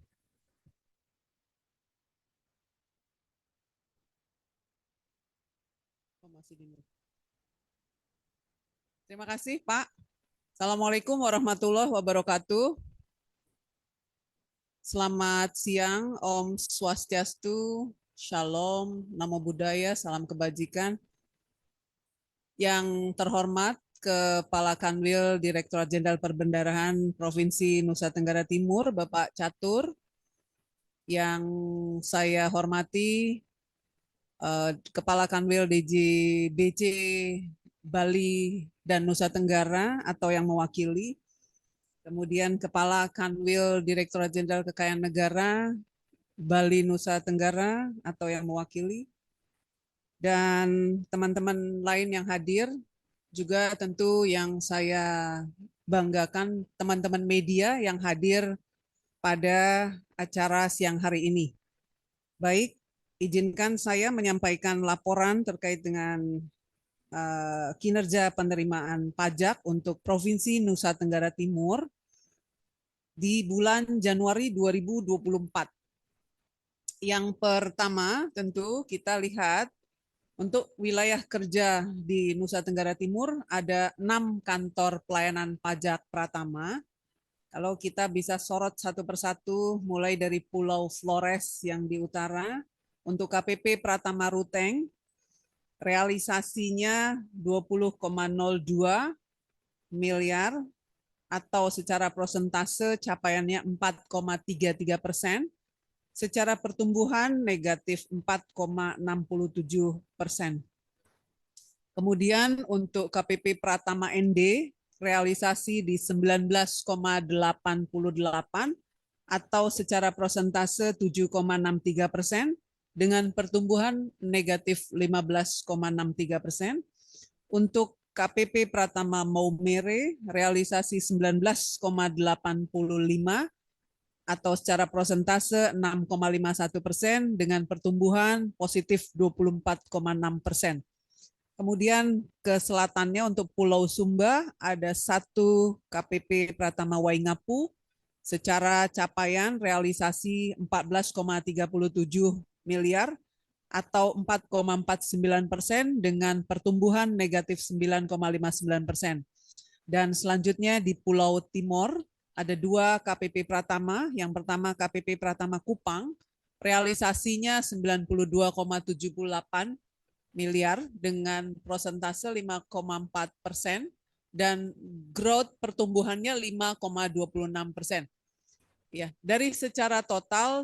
Terima kasih, Pak. Assalamualaikum warahmatullahi wabarakatuh. Selamat siang, Om Swastiastu, Shalom, Namo Buddhaya, salam kebajikan. Yang terhormat Kepala Kanwil Direktorat Jenderal Perbendaharaan Provinsi Nusa Tenggara Timur, Bapak Catur. Yang saya hormati Kepala Kanwil DJBC Bali dan Nusa Tenggara atau yang mewakili. Kemudian Kepala Kanwil Direktorat Jenderal Kekayaan Negara Bali Nusa Tenggara atau yang mewakili. Dan teman-teman lain yang hadir, juga tentu yang saya banggakan teman-teman media yang hadir pada acara siang hari ini. Baik, izinkan saya menyampaikan laporan terkait dengan kinerja penerimaan pajak untuk Provinsi Nusa Tenggara Timur di bulan Januari 2024. Yang pertama tentu kita lihat untuk wilayah kerja di Nusa Tenggara Timur ada 6 kantor pelayanan pajak pratama. Kalau kita bisa sorot satu persatu mulai dari Pulau Flores yang di utara, untuk KPP Pratama Ruteng, realisasinya 20,02 miliar atau secara persentase capaiannya 4,33%, secara pertumbuhan negatif 4,67%. Kemudian untuk KPP Pratama ND, realisasi di 19,88 atau secara persentase 7,63%, dengan pertumbuhan negatif 15,63%. Untuk KPP Pratama Maumere, realisasi 19,85 atau secara persentase 6,51% dengan pertumbuhan positif 24,6%. Kemudian ke selatannya untuk Pulau Sumba ada 1 KPP Pratama Waingapu, secara capaian realisasi 14,37 miliar atau 4,49% dengan pertumbuhan negatif 9,59%. Dan selanjutnya di Pulau Timor ada 2 KPP Pratama. Yang pertama KPP Pratama Kupang, realisasinya 92,78 miliar dengan persentase 5,4% dan growth pertumbuhannya 5,26%. Ya, dari secara total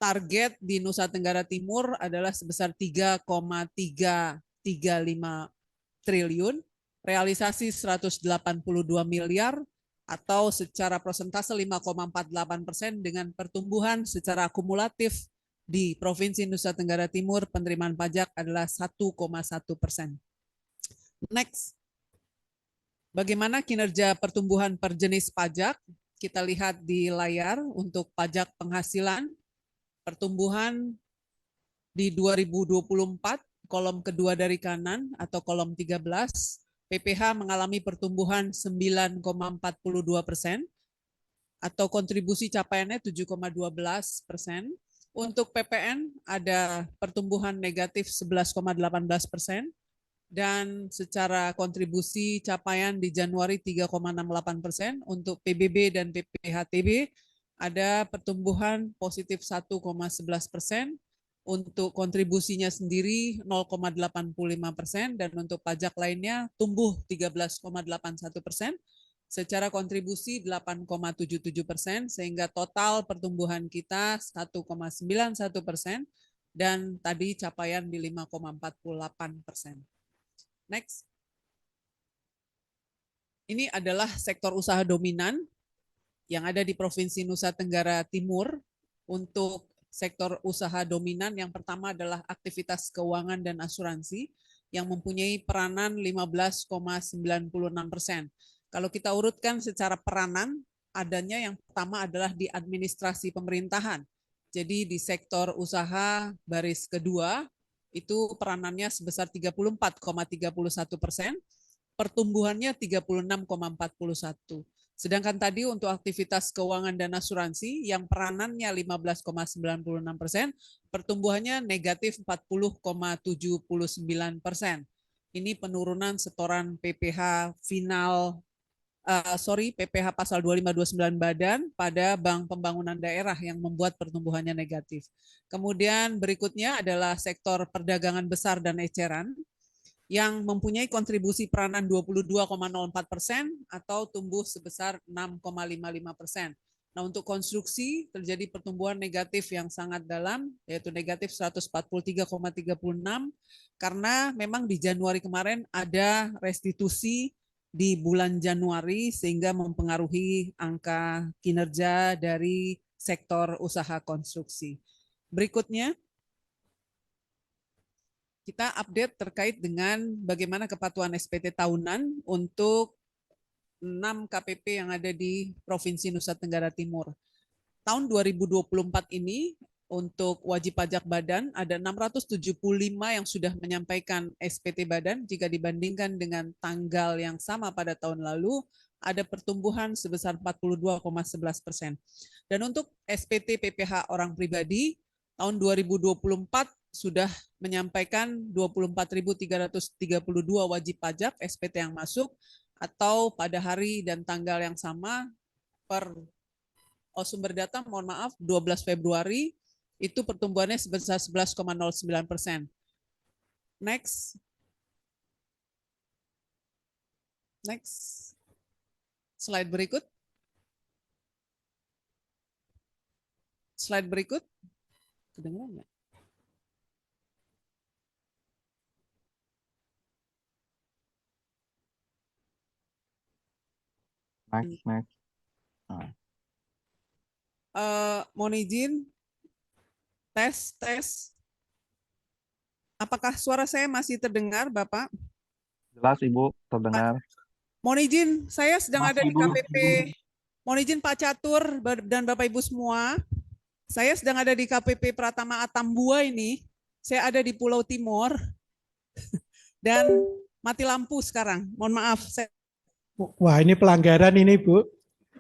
target di Nusa Tenggara Timur adalah sebesar 3,335 triliun, realisasi 182 miliar, atau secara persentase 5,48% dengan pertumbuhan secara akumulatif di Provinsi Nusa Tenggara Timur penerimaan pajak adalah 1,1%. Next. Bagaimana kinerja pertumbuhan per jenis pajak? Kita lihat di layar untuk pajak penghasilan, pertumbuhan di 2024, kolom kedua dari kanan atau kolom 13, PPH mengalami pertumbuhan 9,42%, atau kontribusi capaiannya 7,12%. Untuk PPN ada pertumbuhan negatif 11,18%, dan secara kontribusi capaian di Januari 3,68%. Untuk PBB dan PPHTB ada pertumbuhan positif 1,11%. Untuk kontribusinya sendiri 0,85%, dan untuk pajak lainnya tumbuh 13,81%. Secara kontribusi 8,77%, sehingga total pertumbuhan kita 1,91%, dan tadi capaian di 5,48%. Next. Ini adalah sektor usaha dominan yang ada di Provinsi Nusa Tenggara Timur. Untuk sektor usaha dominan yang pertama adalah aktivitas keuangan dan asuransi yang mempunyai peranan 15,96%. Kalau kita urutkan secara peranan, adanya yang pertama adalah di administrasi pemerintahan. Jadi di sektor usaha baris kedua, itu peranannya sebesar 34,31%, pertumbuhannya 36,41%. Sedangkan tadi untuk aktivitas keuangan dan asuransi yang peranannya 15,96%, pertumbuhannya negatif 40,79%. Ini penurunan setoran PPH final PPH pasal 2529 Badan pada Bank Pembangunan Daerah yang membuat pertumbuhannya negatif. Kemudian berikutnya adalah sektor perdagangan besar dan eceran yang mempunyai kontribusi peranan 22,04% atau tumbuh sebesar 6,55%. Nah, untuk konstruksi terjadi pertumbuhan negatif yang sangat dalam, yaitu negatif 143,36, karena memang di Januari kemarin ada restitusi di bulan Januari sehingga mempengaruhi angka kinerja dari sektor usaha konstruksi. Berikutnya, kita update terkait dengan bagaimana kepatuhan SPT tahunan untuk 6 KPP yang ada di Provinsi Nusa Tenggara Timur. Tahun 2024 ini untuk wajib pajak badan ada 675 yang sudah menyampaikan SPT badan. Jika dibandingkan dengan tanggal yang sama pada tahun lalu, ada pertumbuhan sebesar 42,11%. Dan untuk SPT PPH orang pribadi, tahun 2024 sudah menyampaikan 24.332 wajib pajak SPT yang masuk, atau pada hari dan tanggal yang sama per sumber data, mohon maaf, 12 Februari, itu pertumbuhannya sebesar 11,09%. Next. Next. Slide berikut. Slide berikut. Kedengeran nggak? Next. Mohon izin, tes. Apakah suara saya masih terdengar, Bapak? Jelas, Ibu, terdengar. Mohon izin, saya sedang Masih, ada di Bu. KPP. Mohon izin Pak Catur dan Bapak Ibu semua, saya sedang ada di KPP Pratama Atambua ini. Saya ada di Pulau Timur dan mati lampu sekarang. Mohon maaf. Wah, ini pelanggaran ini, Bu.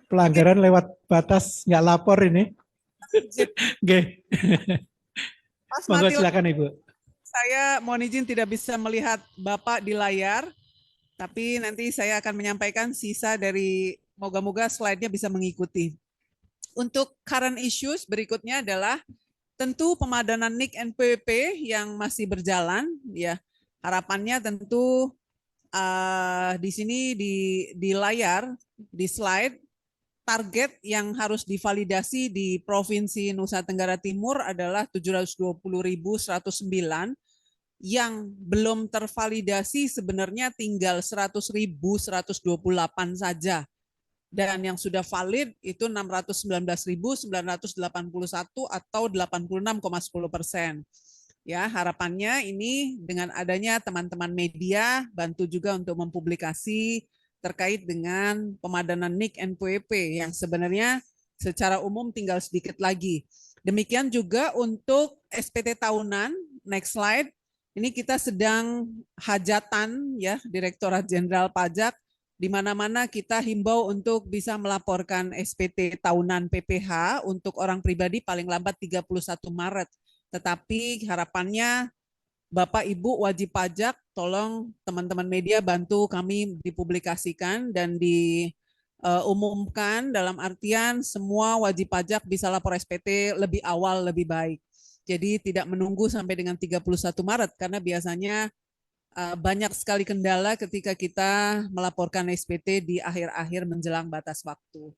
Pelanggaran lewat batas nggak lapor ini. Oke. Monggo silakan, Ibu. Saya mohon izin tidak bisa melihat Bapak di layar, tapi nanti saya akan menyampaikan sisa dari, moga-moga slide-nya bisa mengikuti. Untuk current issues berikutnya adalah tentu pemadanan NIK NPWP yang masih berjalan, ya. Harapannya tentu di sini di layar, di slide, target yang harus divalidasi di Provinsi Nusa Tenggara Timur adalah 720.109, yang belum tervalidasi sebenarnya tinggal 100.128 saja. Dan yang sudah valid itu 619.981 atau 86,10%. Ya, harapannya ini dengan adanya teman-teman media bantu juga untuk mempublikasi terkait dengan pemadanan NIK NPWP yang sebenarnya secara umum tinggal sedikit lagi. Demikian juga untuk SPT tahunan, next slide. Ini kita sedang hajatan ya Direktorat Jenderal Pajak, di mana-mana kita himbau untuk bisa melaporkan SPT tahunan PPH untuk orang pribadi paling lambat 31 Maret. Tetapi harapannya Bapak Ibu wajib pajak, tolong teman-teman media bantu kami dipublikasikan dan diumumkan dalam artian semua wajib pajak bisa lapor SPT lebih awal lebih baik. Jadi tidak menunggu sampai dengan 31 Maret karena biasanya banyak sekali kendala ketika kita melaporkan SPT di akhir-akhir menjelang batas waktu.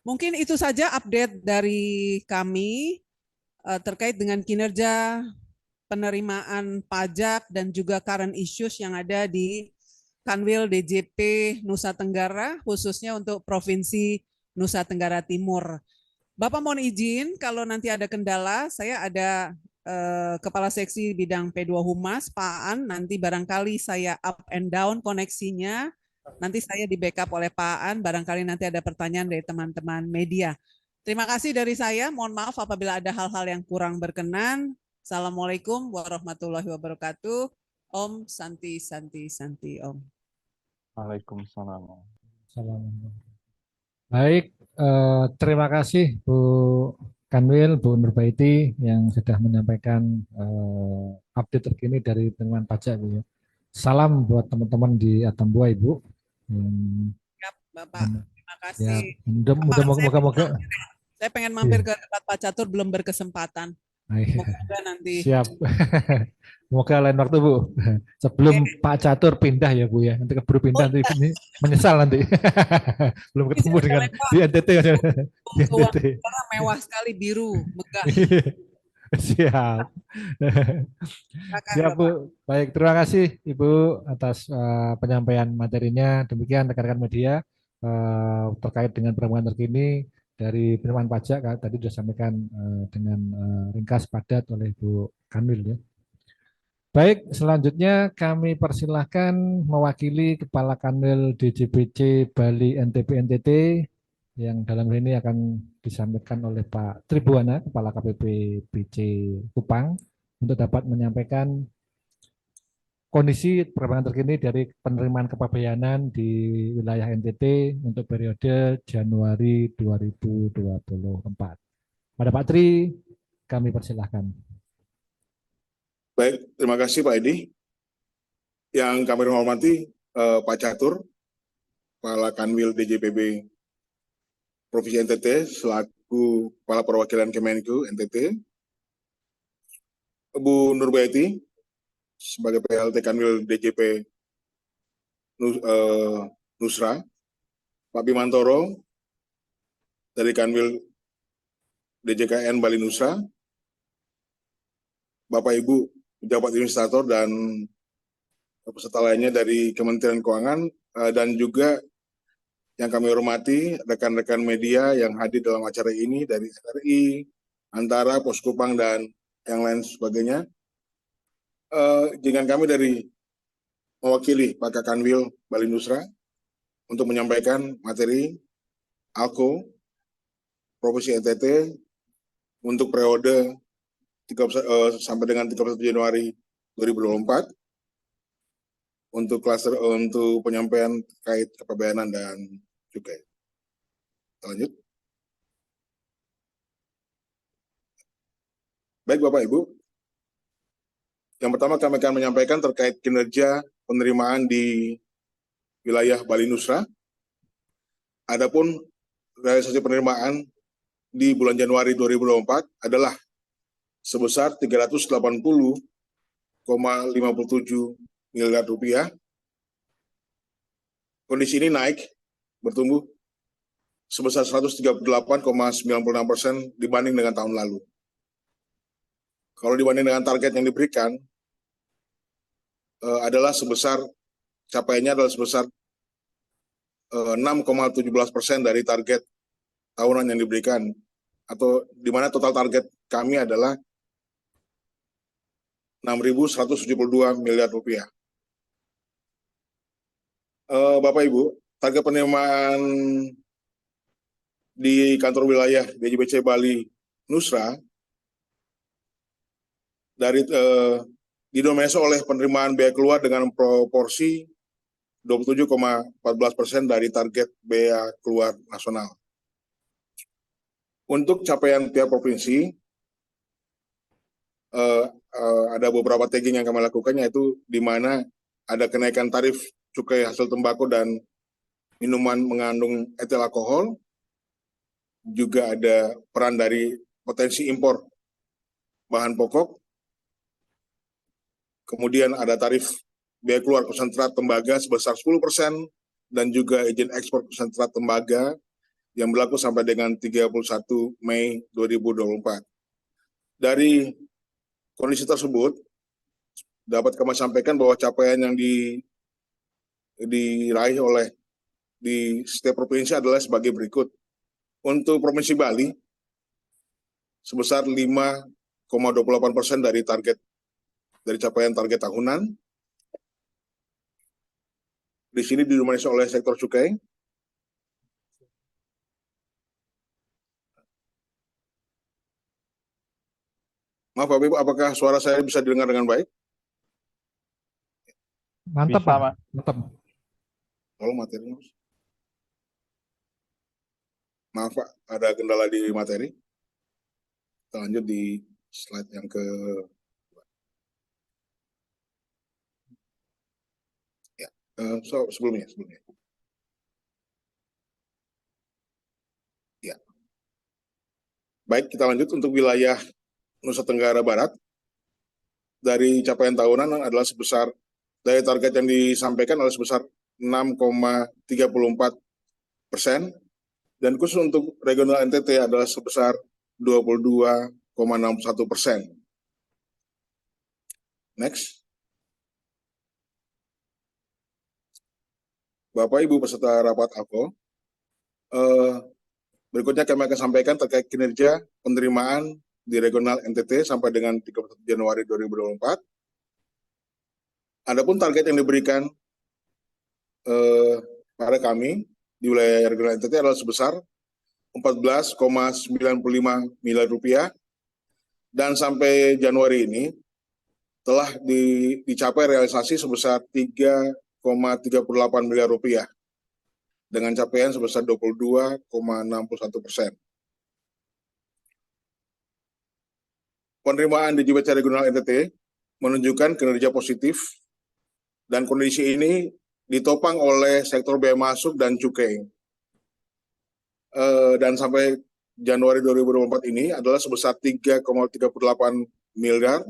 Mungkin itu saja update dari kami terkait dengan kinerja penerimaan pajak dan juga current issues yang ada di Kanwil DJP Nusa Tenggara, khususnya untuk Provinsi Nusa Tenggara Timur. Bapak mohon izin, kalau nanti ada kendala, saya ada Kepala Seksi Bidang P2 Humas, Pak Aan, nanti barangkali saya up and down koneksinya, nanti saya di backup oleh Pak Aan, barangkali nanti ada pertanyaan dari teman-teman media. Terima kasih dari saya, mohon maaf apabila ada hal-hal yang kurang berkenan. Assalamualaikum warahmatullahi wabarakatuh. Om Santi Santi Santi Om. Waalaikumsalam. Salam. Baik, terima kasih Bu Kanwil, Bu Nurbaiti yang sudah menyampaikan update terkini dari penerimaan pajak, Bu. Salam buat teman-teman di Atambua, Ibu. Siap, Bapak. Terima kasih. Ya, moga-moga. Saya pengen mampir ke tempat Pak Catur, belum berkesempatan. Moga nanti. Siap. Semoga lain waktu, Bu. Sebelum Pak Catur pindah ya, Bu ya. Nanti keburu pindah nanti ini menyesal nanti. Belum ketemu dengan di NTT. Di NTT. Karena mewah sekali, biru, megah. Siap. Siap, Bu. Baik, terima kasih Ibu atas penyampaian materinya. Demikian rekan-rekan media terkait dengan perkembangan terkini dari penerimaan pajak tadi sudah disampaikan dengan ringkas padat oleh Bu Kanwil ya. Baik, selanjutnya kami persilahkan mewakili Kepala Kanwil DJPC Bali NTB NTT yang dalam hal ini akan disampaikan oleh Pak Tribuana, Kepala KPP BC Kupang, untuk dapat menyampaikan kondisi perkembangan terkini dari penerimaan kepabeanan di wilayah NTT untuk periode Januari 2024. Pada Pak Tri, kami persilahkan. Baik, terima kasih Pak Edi. Yang kami hormati Pak Catur, Kepala Kanwil DJPB Provinsi NTT, selaku Kepala Perwakilan Kemenku NTT, Bu Nurbaiti, sebagai PLT Kanwil DJP Nusra, Pak Bimantoro, dari Kanwil DJKN Bali Nusra, Bapak Ibu pejabat administrator dan peserta lainnya dari Kementerian Keuangan, dan juga yang kami hormati rekan-rekan media yang hadir dalam acara ini dari RI, Antara, Poskupang, dan yang lain sebagainya. Dengan kami dari mewakili Pak Kanwil Bali Nusra untuk menyampaikan materi ALKO Provinsi NTT untuk periode sampai dengan 31 Januari 2024 untuk klaster untuk penyampaian terkait kepabeanan dan cukai. Lanjut. Baik Bapak Ibu, yang pertama kami akan menyampaikan terkait kinerja penerimaan di wilayah Bali Nusra. Adapun realisasi penerimaan di bulan Januari 2024 adalah sebesar 380,57 miliar rupiah. Kondisi ini naik, bertumbuh sebesar 138,96% dibanding dengan tahun lalu. Kalau dibanding dengan target yang diberikan, adalah sebesar capaiannya adalah sebesar 6,17% dari target tahunan yang diberikan, atau di mana total target kami adalah 6.172 miliar rupiah. Bapak Ibu, target penerimaan di kantor wilayah DJBC Bali Nusra dari didominasi oleh penerimaan biaya keluar dengan proporsi 27,14% dari target biaya keluar nasional. Untuk capaian tiap provinsi, ada beberapa tagging yang kami lakukan, yaitu di mana ada kenaikan tarif cukai hasil tembakau dan minuman mengandung etil alkohol, juga ada peran dari potensi impor bahan pokok, kemudian ada tarif biaya keluar konsentrat tembaga sebesar 10%, dan juga izin ekspor konsentrat tembaga yang berlaku sampai dengan 31 Mei 2024. Dari kondisi tersebut, dapat kami sampaikan bahwa capaian yang diraih oleh di setiap provinsi adalah sebagai berikut. Untuk Provinsi Bali, sebesar 5,28% dari capaian target tahunan. Di sini didominasi oleh sektor cukai. Maaf Bapak Ibu, apakah suara saya bisa didengar dengan baik? Mantap, Bisa, Pak. Pak. Mantap. Tolong materinya, Mas. Maaf Pak, ada kendala di materi. Kita lanjut di slide yang ke sebelumnya. Ya. Baik, kita lanjut untuk wilayah Nusa Tenggara Barat. Dari capaian tahunan adalah sebesar, dari target yang disampaikan adalah sebesar 6,34%, dan khusus untuk regional NTT adalah sebesar 22,61%. Next. Bapak Ibu peserta rapat APO, berikutnya kami akan sampaikan terkait kinerja penerimaan di regional NTT sampai dengan 31 Januari 2024. Adapun target yang diberikan pada kami di wilayah regional NTT adalah sebesar 14,95 miliar rupiah, dan sampai Januari ini telah dicapai realisasi sebesar 3,38 miliar rupiah dengan capaian sebesar 22,61%. Penerimaan di JBC Regional NTT menunjukkan kinerja positif, dan kondisi ini ditopang oleh sektor biaya masuk dan cukai. Dan sampai Januari 2024 ini adalah sebesar 3,38 miliar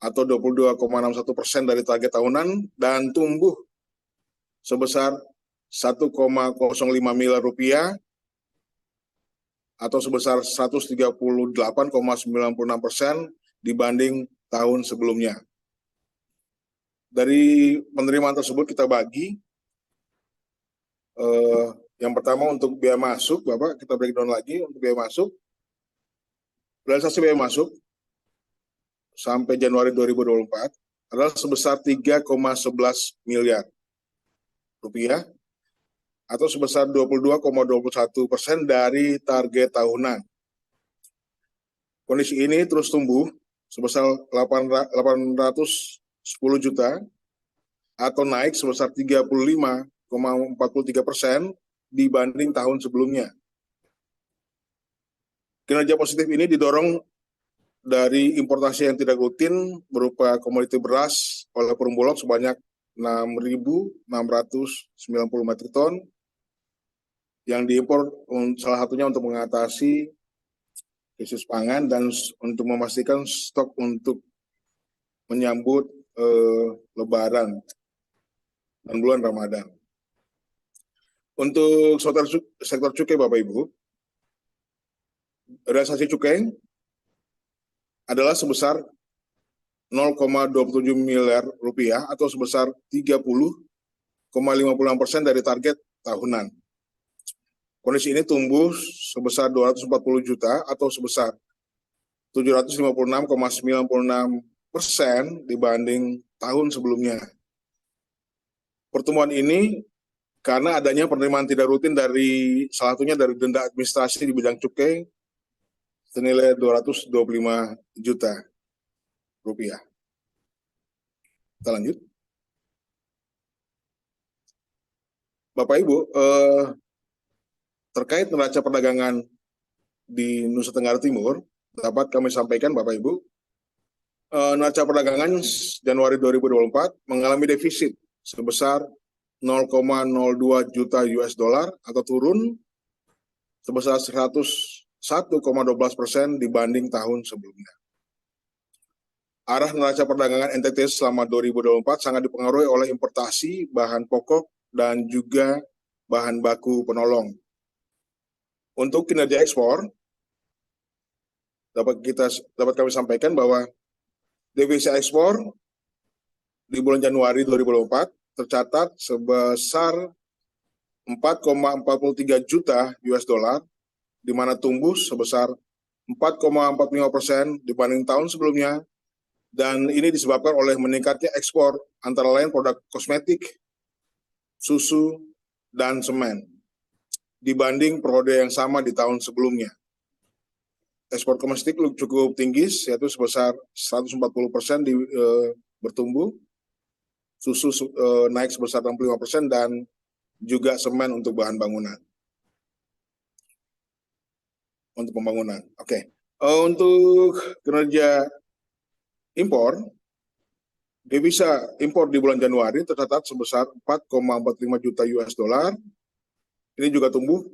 atau 22,61% dari target tahunan, dan tumbuh sebesar 1,05 miliar rupiah atau sebesar 138,96% dibanding tahun sebelumnya. Dari penerimaan tersebut kita bagi, yang pertama untuk biaya masuk, Bapak, kita breakdown lagi untuk biaya masuk. Realisasi biaya masuk sampai Januari 2024 adalah sebesar 3,11 miliar rupiah atau sebesar 22,21% dari target tahunan. Kondisi ini terus tumbuh sebesar 810 juta atau naik sebesar 35,43% dibanding tahun sebelumnya. Kinerja positif ini didorong dari importasi yang tidak rutin berupa komoditi beras oleh Perum Bulog sebanyak 6.690 metrik ton yang diimpor, salah satunya untuk mengatasi krisis pangan dan untuk memastikan stok untuk menyambut Lebaran dan bulan Ramadan. Untuk sektor cukai Bapak Ibu, realisasi cukai adalah sebesar 0,27 miliar rupiah atau sebesar 30,56% dari target tahunan. Kondisi ini tumbuh sebesar 240 juta atau sebesar 756,96% dibanding tahun sebelumnya. Pertumbuhan ini karena adanya penerimaan tidak rutin dari salah satunya dari denda administrasi di bidang cukai senilai 225 juta rupiah. Kita lanjut. Bapak Ibu, terkait neraca perdagangan di Nusa Tenggara Timur, dapat kami sampaikan Bapak Ibu, neraca perdagangan Januari 2024 mengalami defisit sebesar 0,02 juta US dollar atau turun sebesar 101,12% dibanding tahun sebelumnya. Arah neraca perdagangan NTT selama 2024 sangat dipengaruhi oleh importasi bahan pokok dan juga bahan baku penolong. Untuk kinerja ekspor, dapat kami sampaikan bahwa devisa ekspor di bulan Januari 2024 tercatat sebesar 4,43 juta US dollar, di mana tumbuh sebesar 4,45% dibanding tahun sebelumnya, dan ini disebabkan oleh meningkatnya ekspor antara lain produk kosmetik, susu, dan semen dibanding periode yang sama di tahun sebelumnya. Ekspor domestik cukup tinggi, yaitu sebesar 140% bertumbuh, susu naik sebesar 65%, dan juga semen untuk bahan bangunan. Untuk pembangunan. Oke. Untuk kinerja impor, devisa impor di bulan Januari tercatat sebesar 4,45 juta US dollar. Ini juga tumbuh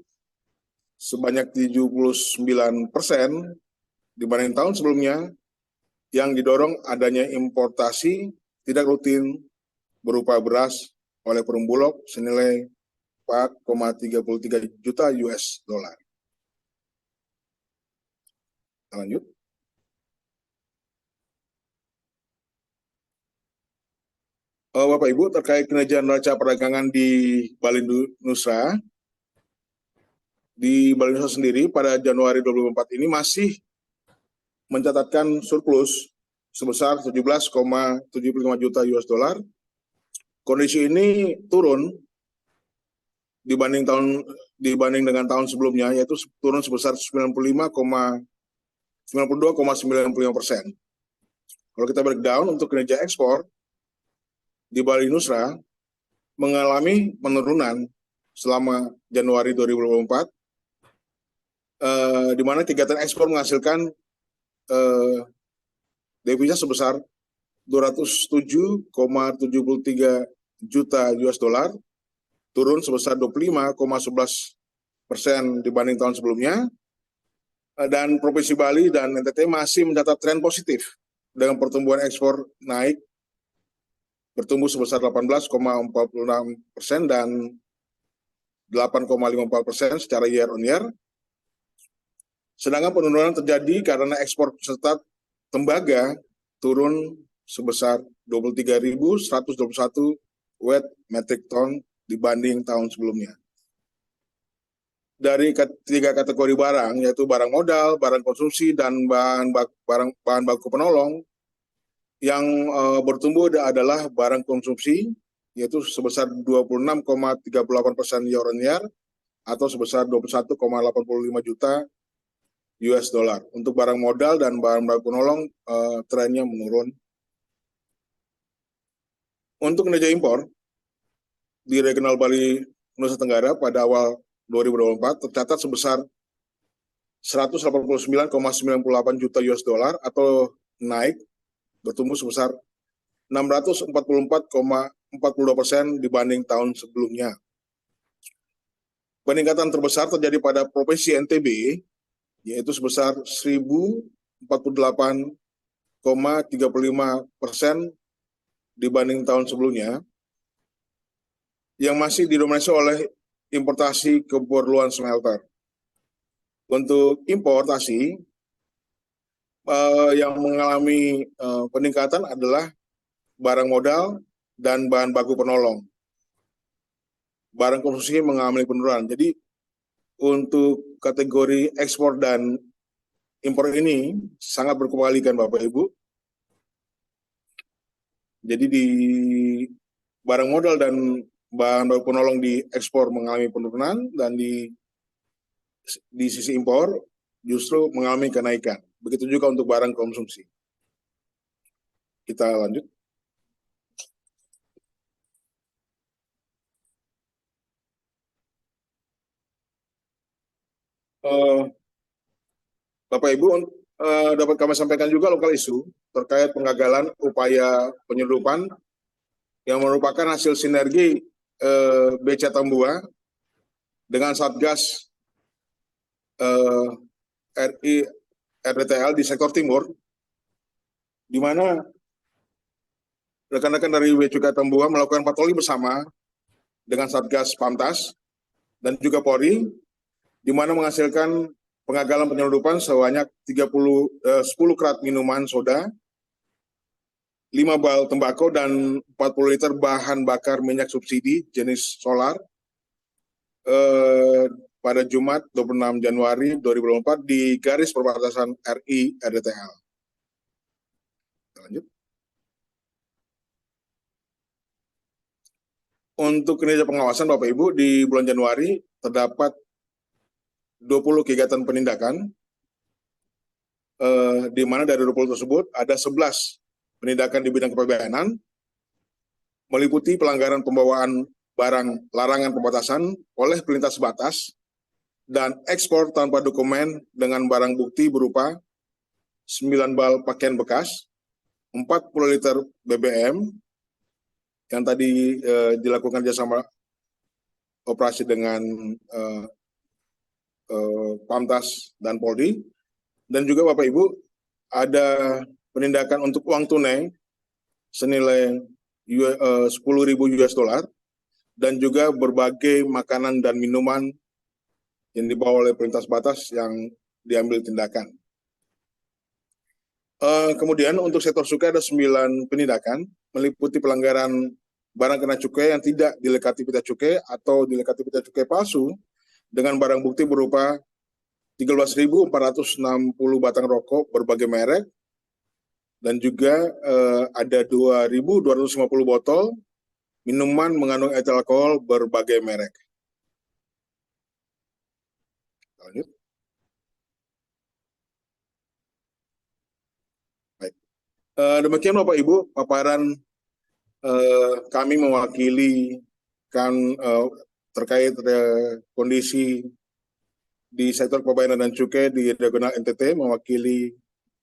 sebanyak 79% dibanding tahun sebelumnya, yang didorong adanya importasi tidak rutin berupa beras oleh Perum Bulog senilai 4,33 juta US dollar. Lanjut. Bapak Ibu, terkait kinerja neraca perdagangan di Bali Nusa, di Bali Nusa sendiri pada Januari 2024 ini masih mencatatkan surplus sebesar 17,75 juta US dollar. Kondisi ini turun dibanding dengan tahun sebelumnya, yaitu turun sebesar 92,95%. Kalau kita breakdown untuk kinerja ekspor di Bali Nusa mengalami penurunan selama Januari 2024, di mana kegiatan ekspor menghasilkan devisa sebesar 207,73 juta US dollar, turun sebesar 25,11% dibanding tahun sebelumnya, dan Provinsi Bali dan NTT masih mencatat tren positif dengan pertumbuhan ekspor naik, bertumbuh sebesar 18,46% dan 8,54% secara year on year. Sedangkan penurunan terjadi karena ekspor serta tembaga turun sebesar 23.121 wet metric ton dibanding tahun sebelumnya. Dari tiga kategori barang, yaitu barang modal, barang konsumsi, dan bahan baku penolong, yang bertumbuh adalah barang konsumsi, yaitu sebesar 26,38% year on year atau sebesar 21,85 juta US dollar. Untuk barang modal dan bahan baku penolong, trennya menurun. Untuk kinerja impor di regional Bali Nusa Tenggara pada awal 2024 tercatat sebesar 189,98 juta US dollar atau naik, bertumbuh sebesar 644,42% dibanding tahun sebelumnya. Peningkatan terbesar terjadi pada Provinsi NTB, yaitu sebesar 1.048,35% dibanding tahun sebelumnya, yang masih didominasi oleh importasi keperluan smelter. Untuk importasi yang mengalami peningkatan adalah barang modal dan bahan baku penolong. Barang konsumsi mengalami penurunan. Jadi untuk kategori ekspor dan impor ini sangat berkebalikan Bapak Ibu. Jadi di barang modal dan bahan baku penolong di ekspor mengalami penurunan dan di sisi impor justru mengalami kenaikan. Begitu juga untuk barang konsumsi. Kita lanjut. Bapak Ibu, dapat kami sampaikan juga lokal isu terkait pengagalan upaya penyeludupan yang merupakan hasil sinergi BC Tambua dengan Satgas RI RDTL di sektor timur, di mana rekan-rekan dari Becukai Tambua melakukan patroli bersama dengan Satgas Pamtas dan juga Polri, di mana menghasilkan pengagalan penyeludupan sebanyak 10 kerat minuman soda, 5 bal tembakau, dan 40 liter bahan bakar minyak subsidi jenis solar pada Jumat 26 Januari 2024 di garis perbatasan RI RDTL. Lanjut. Untuk kinerja pengawasan Bapak Ibu, di bulan Januari terdapat 20 kegiatan penindakan, di mana dari 20 tersebut ada 11 penindakan di bidang kepabeanan, meliputi pelanggaran pembawaan barang larangan pembatasan oleh pelintas batas dan ekspor tanpa dokumen dengan barang bukti berupa 9 bal pakaian bekas, 40 liter BBM yang tadi dilakukan kerjasama operasi dengan Pamtas dan Polri, dan juga Bapak Ibu ada penindakan untuk uang tunai senilai 10.000 US dollar dan juga berbagai makanan dan minuman yang dibawa oleh pelintas batas yang diambil tindakan. Kemudian untuk sektor cukai ada 9 penindakan, meliputi pelanggaran barang kena cukai yang tidak dilekati pita cukai atau dilekati pita cukai palsu dengan barang bukti berupa 13.460 batang rokok berbagai merek, dan juga ada 2.250 botol minuman mengandung etil alkohol berbagai merek. Lanjut. Baik. Demikian Bapak Ibu paparan kami mewakili terkait kondisi di sektor kepabeanan dan cukai di regional NTT, mewakili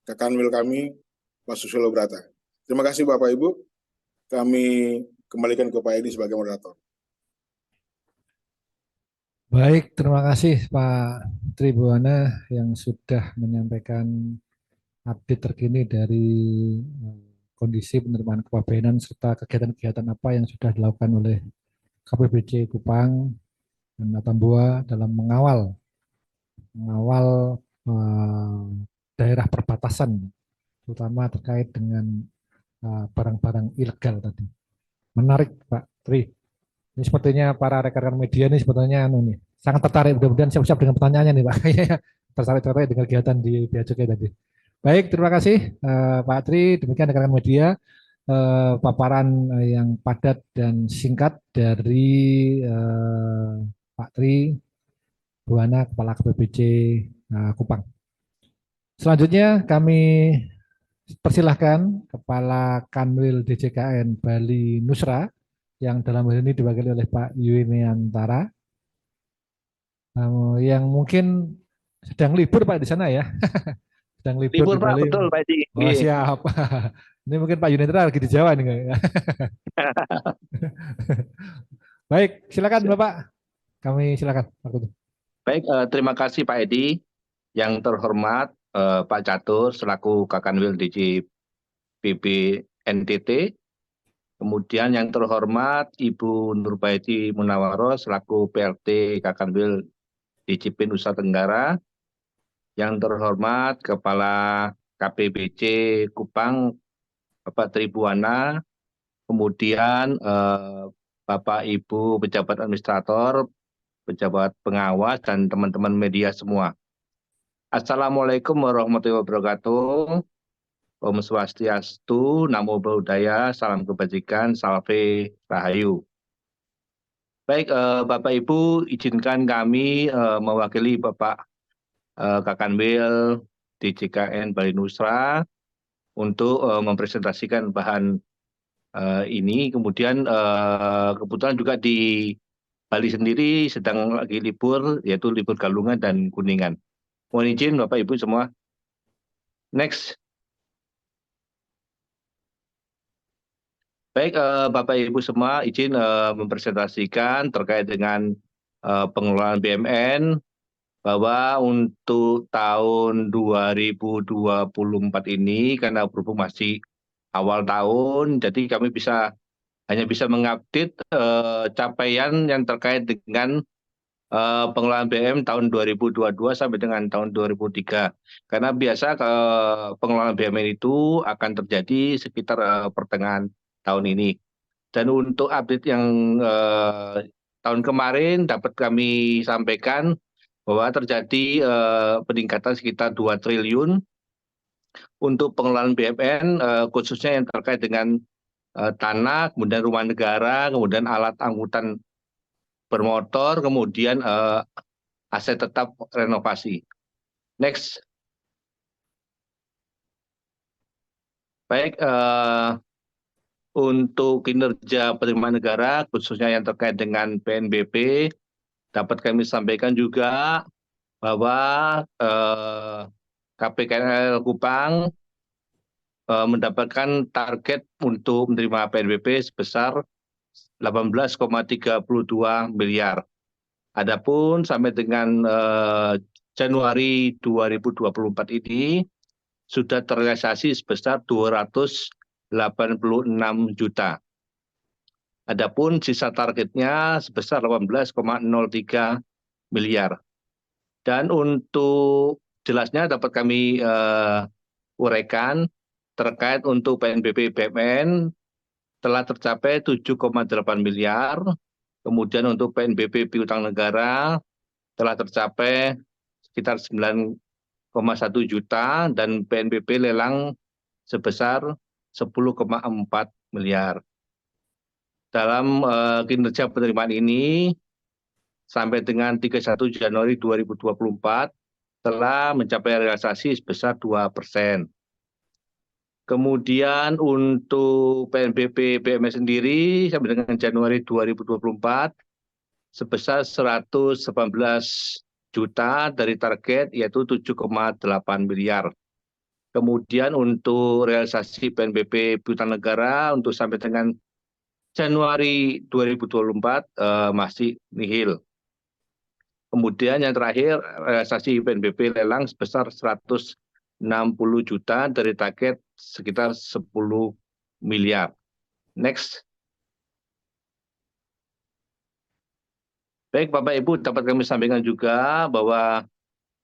Kakanwil kami, Pak Susilo Brata. Terima kasih Bapak Ibu. Kami kembalikan ke Pak Edi sebagai moderator. Baik, terima kasih Pak Tribuana yang sudah menyampaikan update terkini dari kondisi penerimaan kepabeanan serta kegiatan-kegiatan apa yang sudah dilakukan oleh KPBC Kupang dan Tambua dalam mengawal daerah perbatasan, terutama terkait dengan barang-barang ilegal tadi. Menarik Pak Tri. Ini sepertinya para rekan-rekan media ini sebetulnya sangat tertarik, mudah-mudahan siap-siap dengan pertanyaannya nih Pak. Tertarik dengan kegiatan di Bea Cukai tadi. Baik, terima kasih Pak Tri. Demikian rekan-rekan media paparan yang padat dan singkat dari Pak Tri Buana, Kepala KPBC Kupang. Selanjutnya kami persilahkan Kepala Kanwil DJKN Bali Nusra yang dalam hal ini diwakili oleh Pak Yuiniantara, yang mungkin sedang libur Pak di sana ya. Sedang libur di Pak, Bali. betul Pak Edi. Oh, siap. Ini mungkin Pak Yuiniantara lagi di Jawa nih. Baik, silakan Bapak. Kami silakan. Baik, terima kasih Pak Edi. Yang terhormat Pak Catur selaku Kakanwil DJPB NTT, Kemudian yang terhormat Ibu Nurbaiti Munawaroh selaku PLT Kakanwil DJP Nusa Tenggara. Yang terhormat Kepala KPBC Kupang Bapak Tribuana, kemudian Bapak Ibu pejabat administrator, pejabat pengawas, dan teman-teman media semua. Assalamualaikum warahmatullahi wabarakatuh. Om Swastiastu, Namo Buddhaya, salam kebajikan, salve rahayu. Baik, Bapak Ibu, izinkan kami mewakili Bapak Kakanwil DJKN Bali Nusra untuk mempresentasikan bahan ini. Kemudian kebetulan juga di Bali sendiri sedang lagi libur, yaitu libur Galungan dan Kuningan. Mohon izin Bapak Ibu semua. Next. Baik, Bapak Ibu semua, izin mempresentasikan terkait dengan pengelolaan BUMN, bahwa untuk tahun 2024 ini, karena berhubung masih awal tahun, jadi kami hanya bisa mengupdate capaian yang terkait dengan pengelolaan BUMN tahun 2022 sampai dengan tahun 2003. Karena biasa pengelolaan BUMN itu akan terjadi sekitar pertengahan tahun ini. Dan untuk update yang tahun kemarin dapat kami sampaikan bahwa terjadi peningkatan sekitar 2 triliun untuk pengelolaan BUMN, khususnya yang terkait dengan tanah, kemudian rumah negara, kemudian alat angkutan bermotor, kemudian aset tetap renovasi. Next. Baik, untuk kinerja penerimaan negara, khususnya yang terkait dengan PNBP, dapat kami sampaikan juga bahwa KPKNL Kupang mendapatkan target untuk menerima PNBP sebesar 18,32 miliar. Adapun sampai dengan Januari 2024 ini sudah terrealisasi sebesar 286 juta. Adapun sisa targetnya sebesar 18,03 miliar. Dan untuk jelasnya dapat kami uraikan terkait untuk PNBP BUMN telah tercapai 7,8 miliar. Kemudian untuk PNBP piutang negara telah tercapai sekitar 9,1 juta dan PNBP lelang sebesar 10,4 miliar. Dalam kinerja penerimaan ini sampai dengan 31 Januari 2024 telah mencapai realisasi sebesar 2%. Kemudian untuk PNBP BUMN sendiri sampai dengan Januari 2024 sebesar 118 juta dari target yaitu 7,8 miliar. Kemudian untuk realisasi PNBP piutang negara untuk sampai dengan Januari 2024 masih nihil. Kemudian yang terakhir realisasi PNBP lelang sebesar 160 juta dari target sekitar 10 miliar. Next. Baik Bapak Ibu, dapat kami sampaikan juga bahwa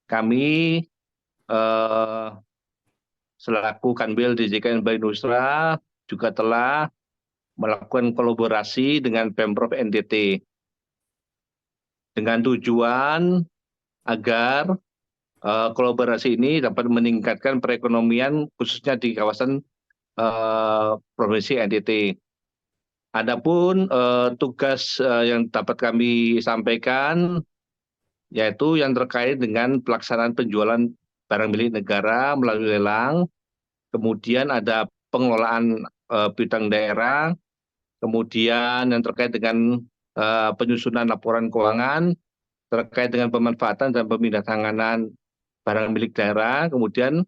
kami selaku Kanwil DJKN Bali Nusra juga telah melakukan kolaborasi dengan Pemprov NTT dengan tujuan agar kolaborasi ini dapat meningkatkan perekonomian khususnya di kawasan Provinsi NTT. Adapun tugas yang dapat kami sampaikan yaitu yang terkait dengan pelaksanaan penjualan barang milik negara melalui lelang, kemudian ada pengelolaan piutang daerah, kemudian yang terkait dengan penyusunan laporan keuangan, terkait dengan pemanfaatan dan pemindahantanganan barang milik daerah, kemudian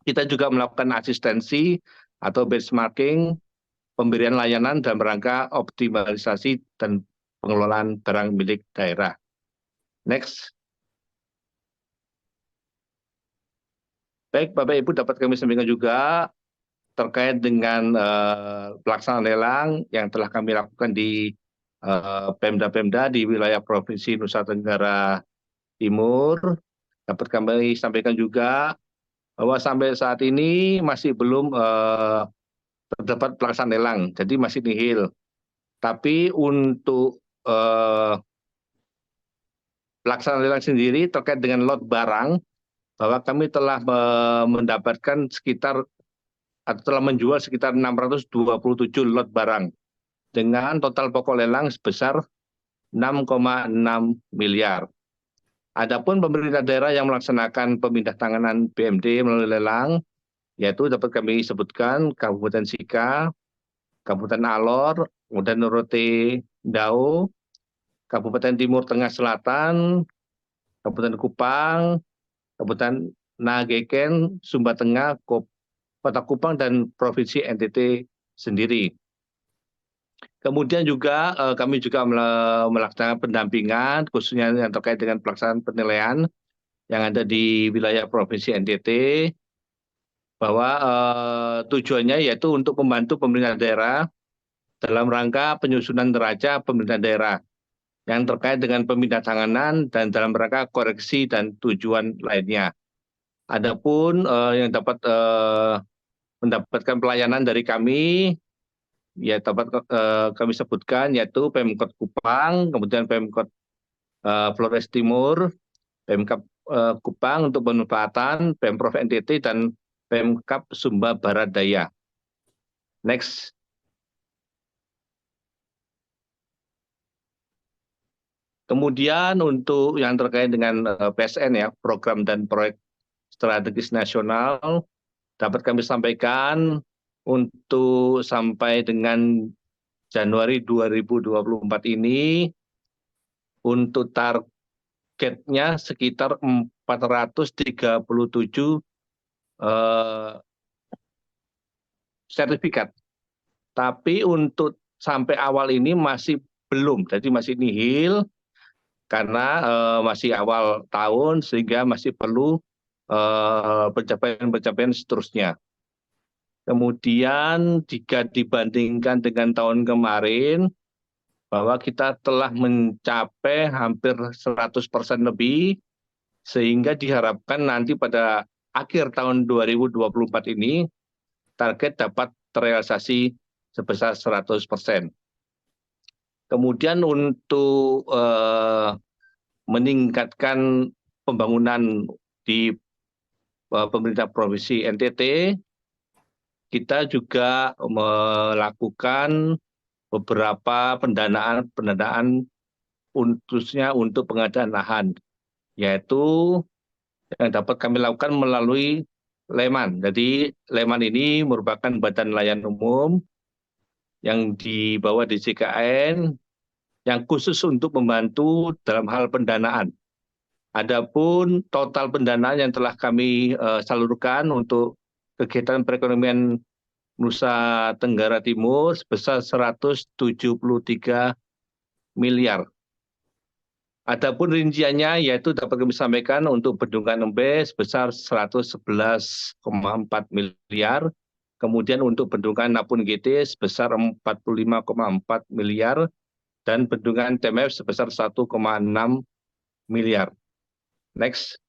kita juga melakukan asistensi atau benchmarking pemberian layanan dalam rangka optimalisasi dan pengelolaan barang milik daerah. Next. Baik, Bapak Ibu dapat kami sampaikan juga terkait dengan pelaksanaan lelang yang telah kami lakukan di Pemda-Pemda di wilayah Provinsi Nusa Tenggara Timur. Dapat kami sampaikan juga bahwa sampai saat ini masih belum terdapat pelaksanaan lelang, jadi masih nihil. Tapi untuk pelaksanaan lelang sendiri terkait dengan lot barang, bahwa kami telah mendapatkan sekitar atau telah menjual sekitar 627 lot barang dengan total pokok lelang sebesar 6,6 miliar. Adapun pemerintah daerah yang melaksanakan pemindah tanganan BMD melalui lelang, yaitu dapat kami sebutkan Kabupaten Sika, Kabupaten Alor, kemudian Norote Dau, Kabupaten Timur Tengah Selatan, Kabupaten Kupang, Kabupaten Nageken, Sumba Tengah, Kota Kupang, dan Provinsi NTT sendiri. Kemudian juga kami juga melaksanakan pendampingan khususnya yang terkait dengan pelaksanaan penilaian yang ada di wilayah Provinsi NTT, bahwa tujuannya yaitu untuk membantu pemerintah daerah dalam rangka penyusunan neraca pemerintah daerah yang terkait dengan pemindah tanganan dan dalam rangka koreksi dan tujuan lainnya. Adapun yang dapat mendapatkan pelayanan dari kami, ya dapat kami sebutkan yaitu Pemkot Kupang, kemudian Pemkot Flores Timur, Pemkab Kupang untuk pemanfaatan, Pemprov NTT, dan Pemkab Sumba Barat Daya. Next. Kemudian untuk yang terkait dengan PSN ya, program dan proyek strategis nasional, dapat kami sampaikan untuk sampai dengan Januari 2024 ini, untuk targetnya sekitar 437 sertifikat. Tapi untuk sampai awal ini masih belum, jadi masih nihil karena masih awal tahun sehingga masih perlu pencapaian-pencapaian seterusnya. Kemudian jika dibandingkan dengan tahun kemarin, bahwa kita telah mencapai hampir 100% lebih, sehingga diharapkan nanti pada akhir tahun 2024 ini target dapat terrealisasi sebesar 100%. Kemudian untuk meningkatkan pembangunan di pemerintah Provinsi NTT, kita juga melakukan beberapa pendanaan khususnya untuk pengadaan lahan, yaitu yang dapat kami lakukan melalui Leman. Jadi Leman ini merupakan badan layanan umum yang dibawa di JKN yang khusus untuk membantu dalam hal pendanaan. Adapun total pendanaan yang telah kami salurkan untuk kegiatan perekonomian Nusa Tenggara Timur sebesar 173 miliar. Adapun rinciannya yaitu dapat kami sampaikan untuk Bendungan Embe sebesar 111,4 miliar, kemudian untuk Bendungan Napun GT sebesar 45,4 miliar, dan Bendungan TMF sebesar 1,6 miliar. Next.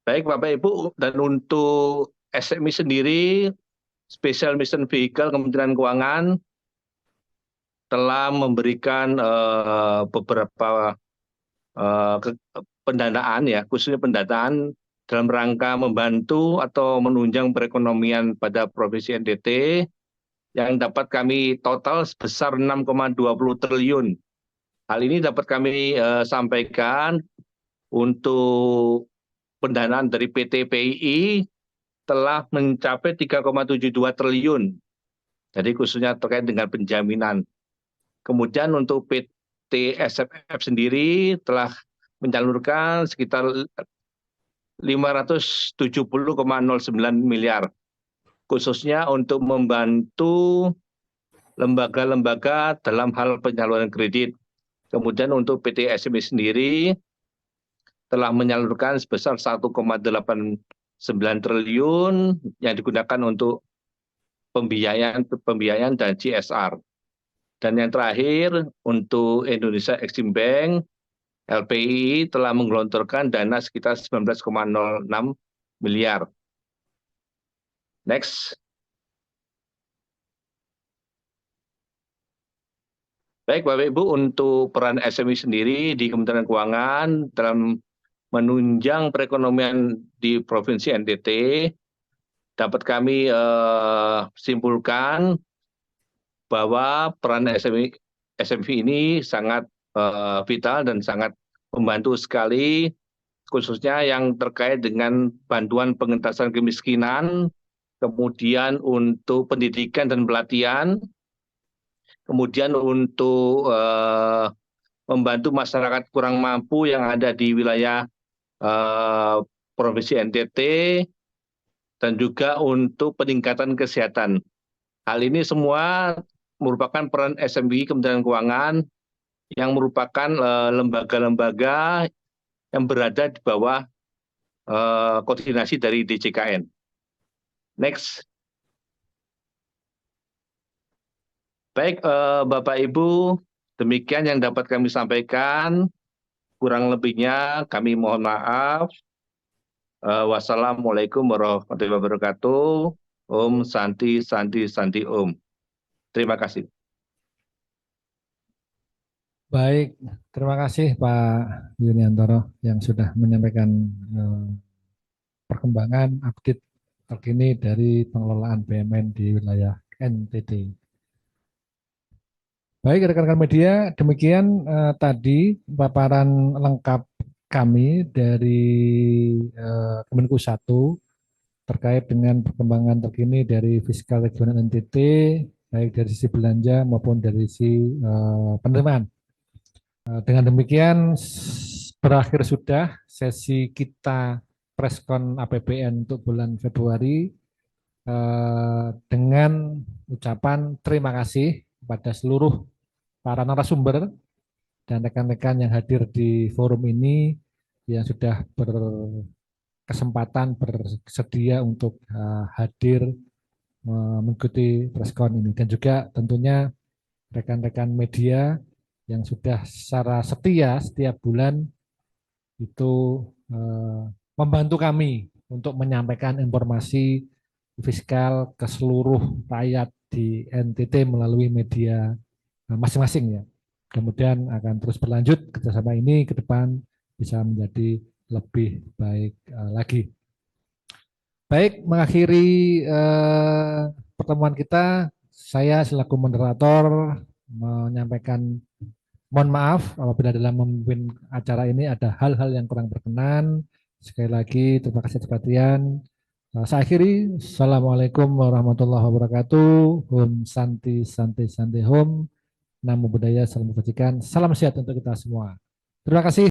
Baik Bapak Ibu, dan untuk SMI sendiri, Special Mission Vehicle Kementerian Keuangan telah memberikan beberapa pendanaan ya, khususnya pendanaan dalam rangka membantu atau menunjang perekonomian pada Provinsi NTT yang dapat kami total sebesar 6,20 triliun. Hal ini dapat kami sampaikan untuk pendanaan dari PT PII telah mencapai 3,72 triliun. Jadi khususnya terkait dengan penjaminan. Kemudian untuk PT SFF sendiri telah menyalurkan sekitar 570,09 miliar, khususnya untuk membantu lembaga-lembaga dalam hal penyaluran kredit. Kemudian untuk PT SMI sendiri telah menyalurkan sebesar 1,8 9 triliun yang digunakan untuk pembiayaan dan CSR. Dan yang terakhir untuk Indonesia Exim Bank, LPI telah menggelontorkan dana sekitar 19,06 miliar. Next. Baik Bapak Ibu, untuk peran SME sendiri di Kementerian Keuangan dalam menunjang perekonomian di Provinsi NTT, dapat kami simpulkan bahwa peran SME ini sangat vital dan sangat membantu sekali, khususnya yang terkait dengan bantuan pengentasan kemiskinan, kemudian untuk pendidikan dan pelatihan, kemudian untuk membantu masyarakat kurang mampu yang ada di wilayah Provinsi NTT, dan juga untuk peningkatan kesehatan. Hal ini semua merupakan peran SME Kementerian Keuangan yang merupakan lembaga-lembaga yang berada di bawah koordinasi dari DJKN. Next. Baik, Bapak Ibu, demikian yang dapat kami sampaikan. Kurang lebihnya kami mohon maaf. Wassalamualaikum warahmatullahi wabarakatuh. Om Santi Santi Santi Om. Terima kasih. Baik, terima kasih Pak Yuniantoro yang sudah menyampaikan perkembangan update terkini dari pengelolaan BUMN di wilayah NTT. Baik rekan-rekan media, demikian tadi paparan lengkap kami dari Kemenku 1 terkait dengan perkembangan terkini dari fiskal regional NTT, baik dari sisi belanja maupun dari sisi penerimaan. Dengan demikian berakhir sudah sesi kita preskon APBN untuk bulan Februari dengan ucapan terima kasih kepada seluruh para narasumber dan rekan-rekan yang hadir di forum ini yang sudah berkesempatan bersedia untuk hadir mengikuti preskon ini, dan juga tentunya rekan-rekan media yang sudah secara setia setiap bulan itu membantu kami untuk menyampaikan informasi fiskal ke seluruh rakyat di NTT melalui media masing-masing ya. Kemudian akan terus berlanjut kerjasama ini ke depan bisa menjadi lebih baik lagi. Baik, mengakhiri pertemuan kita, saya selaku moderator menyampaikan mohon maaf apabila dalam memimpin acara ini ada hal-hal yang kurang berkenan. Sekali lagi terima kasih atas perhatian. Saya akhiri. Assalamualaikum warahmatullahi wabarakatuh. Om Santi Santi Santi Om. Namo Buddhaya, salam kebajikan. Salam sehat untuk kita semua. Terima kasih.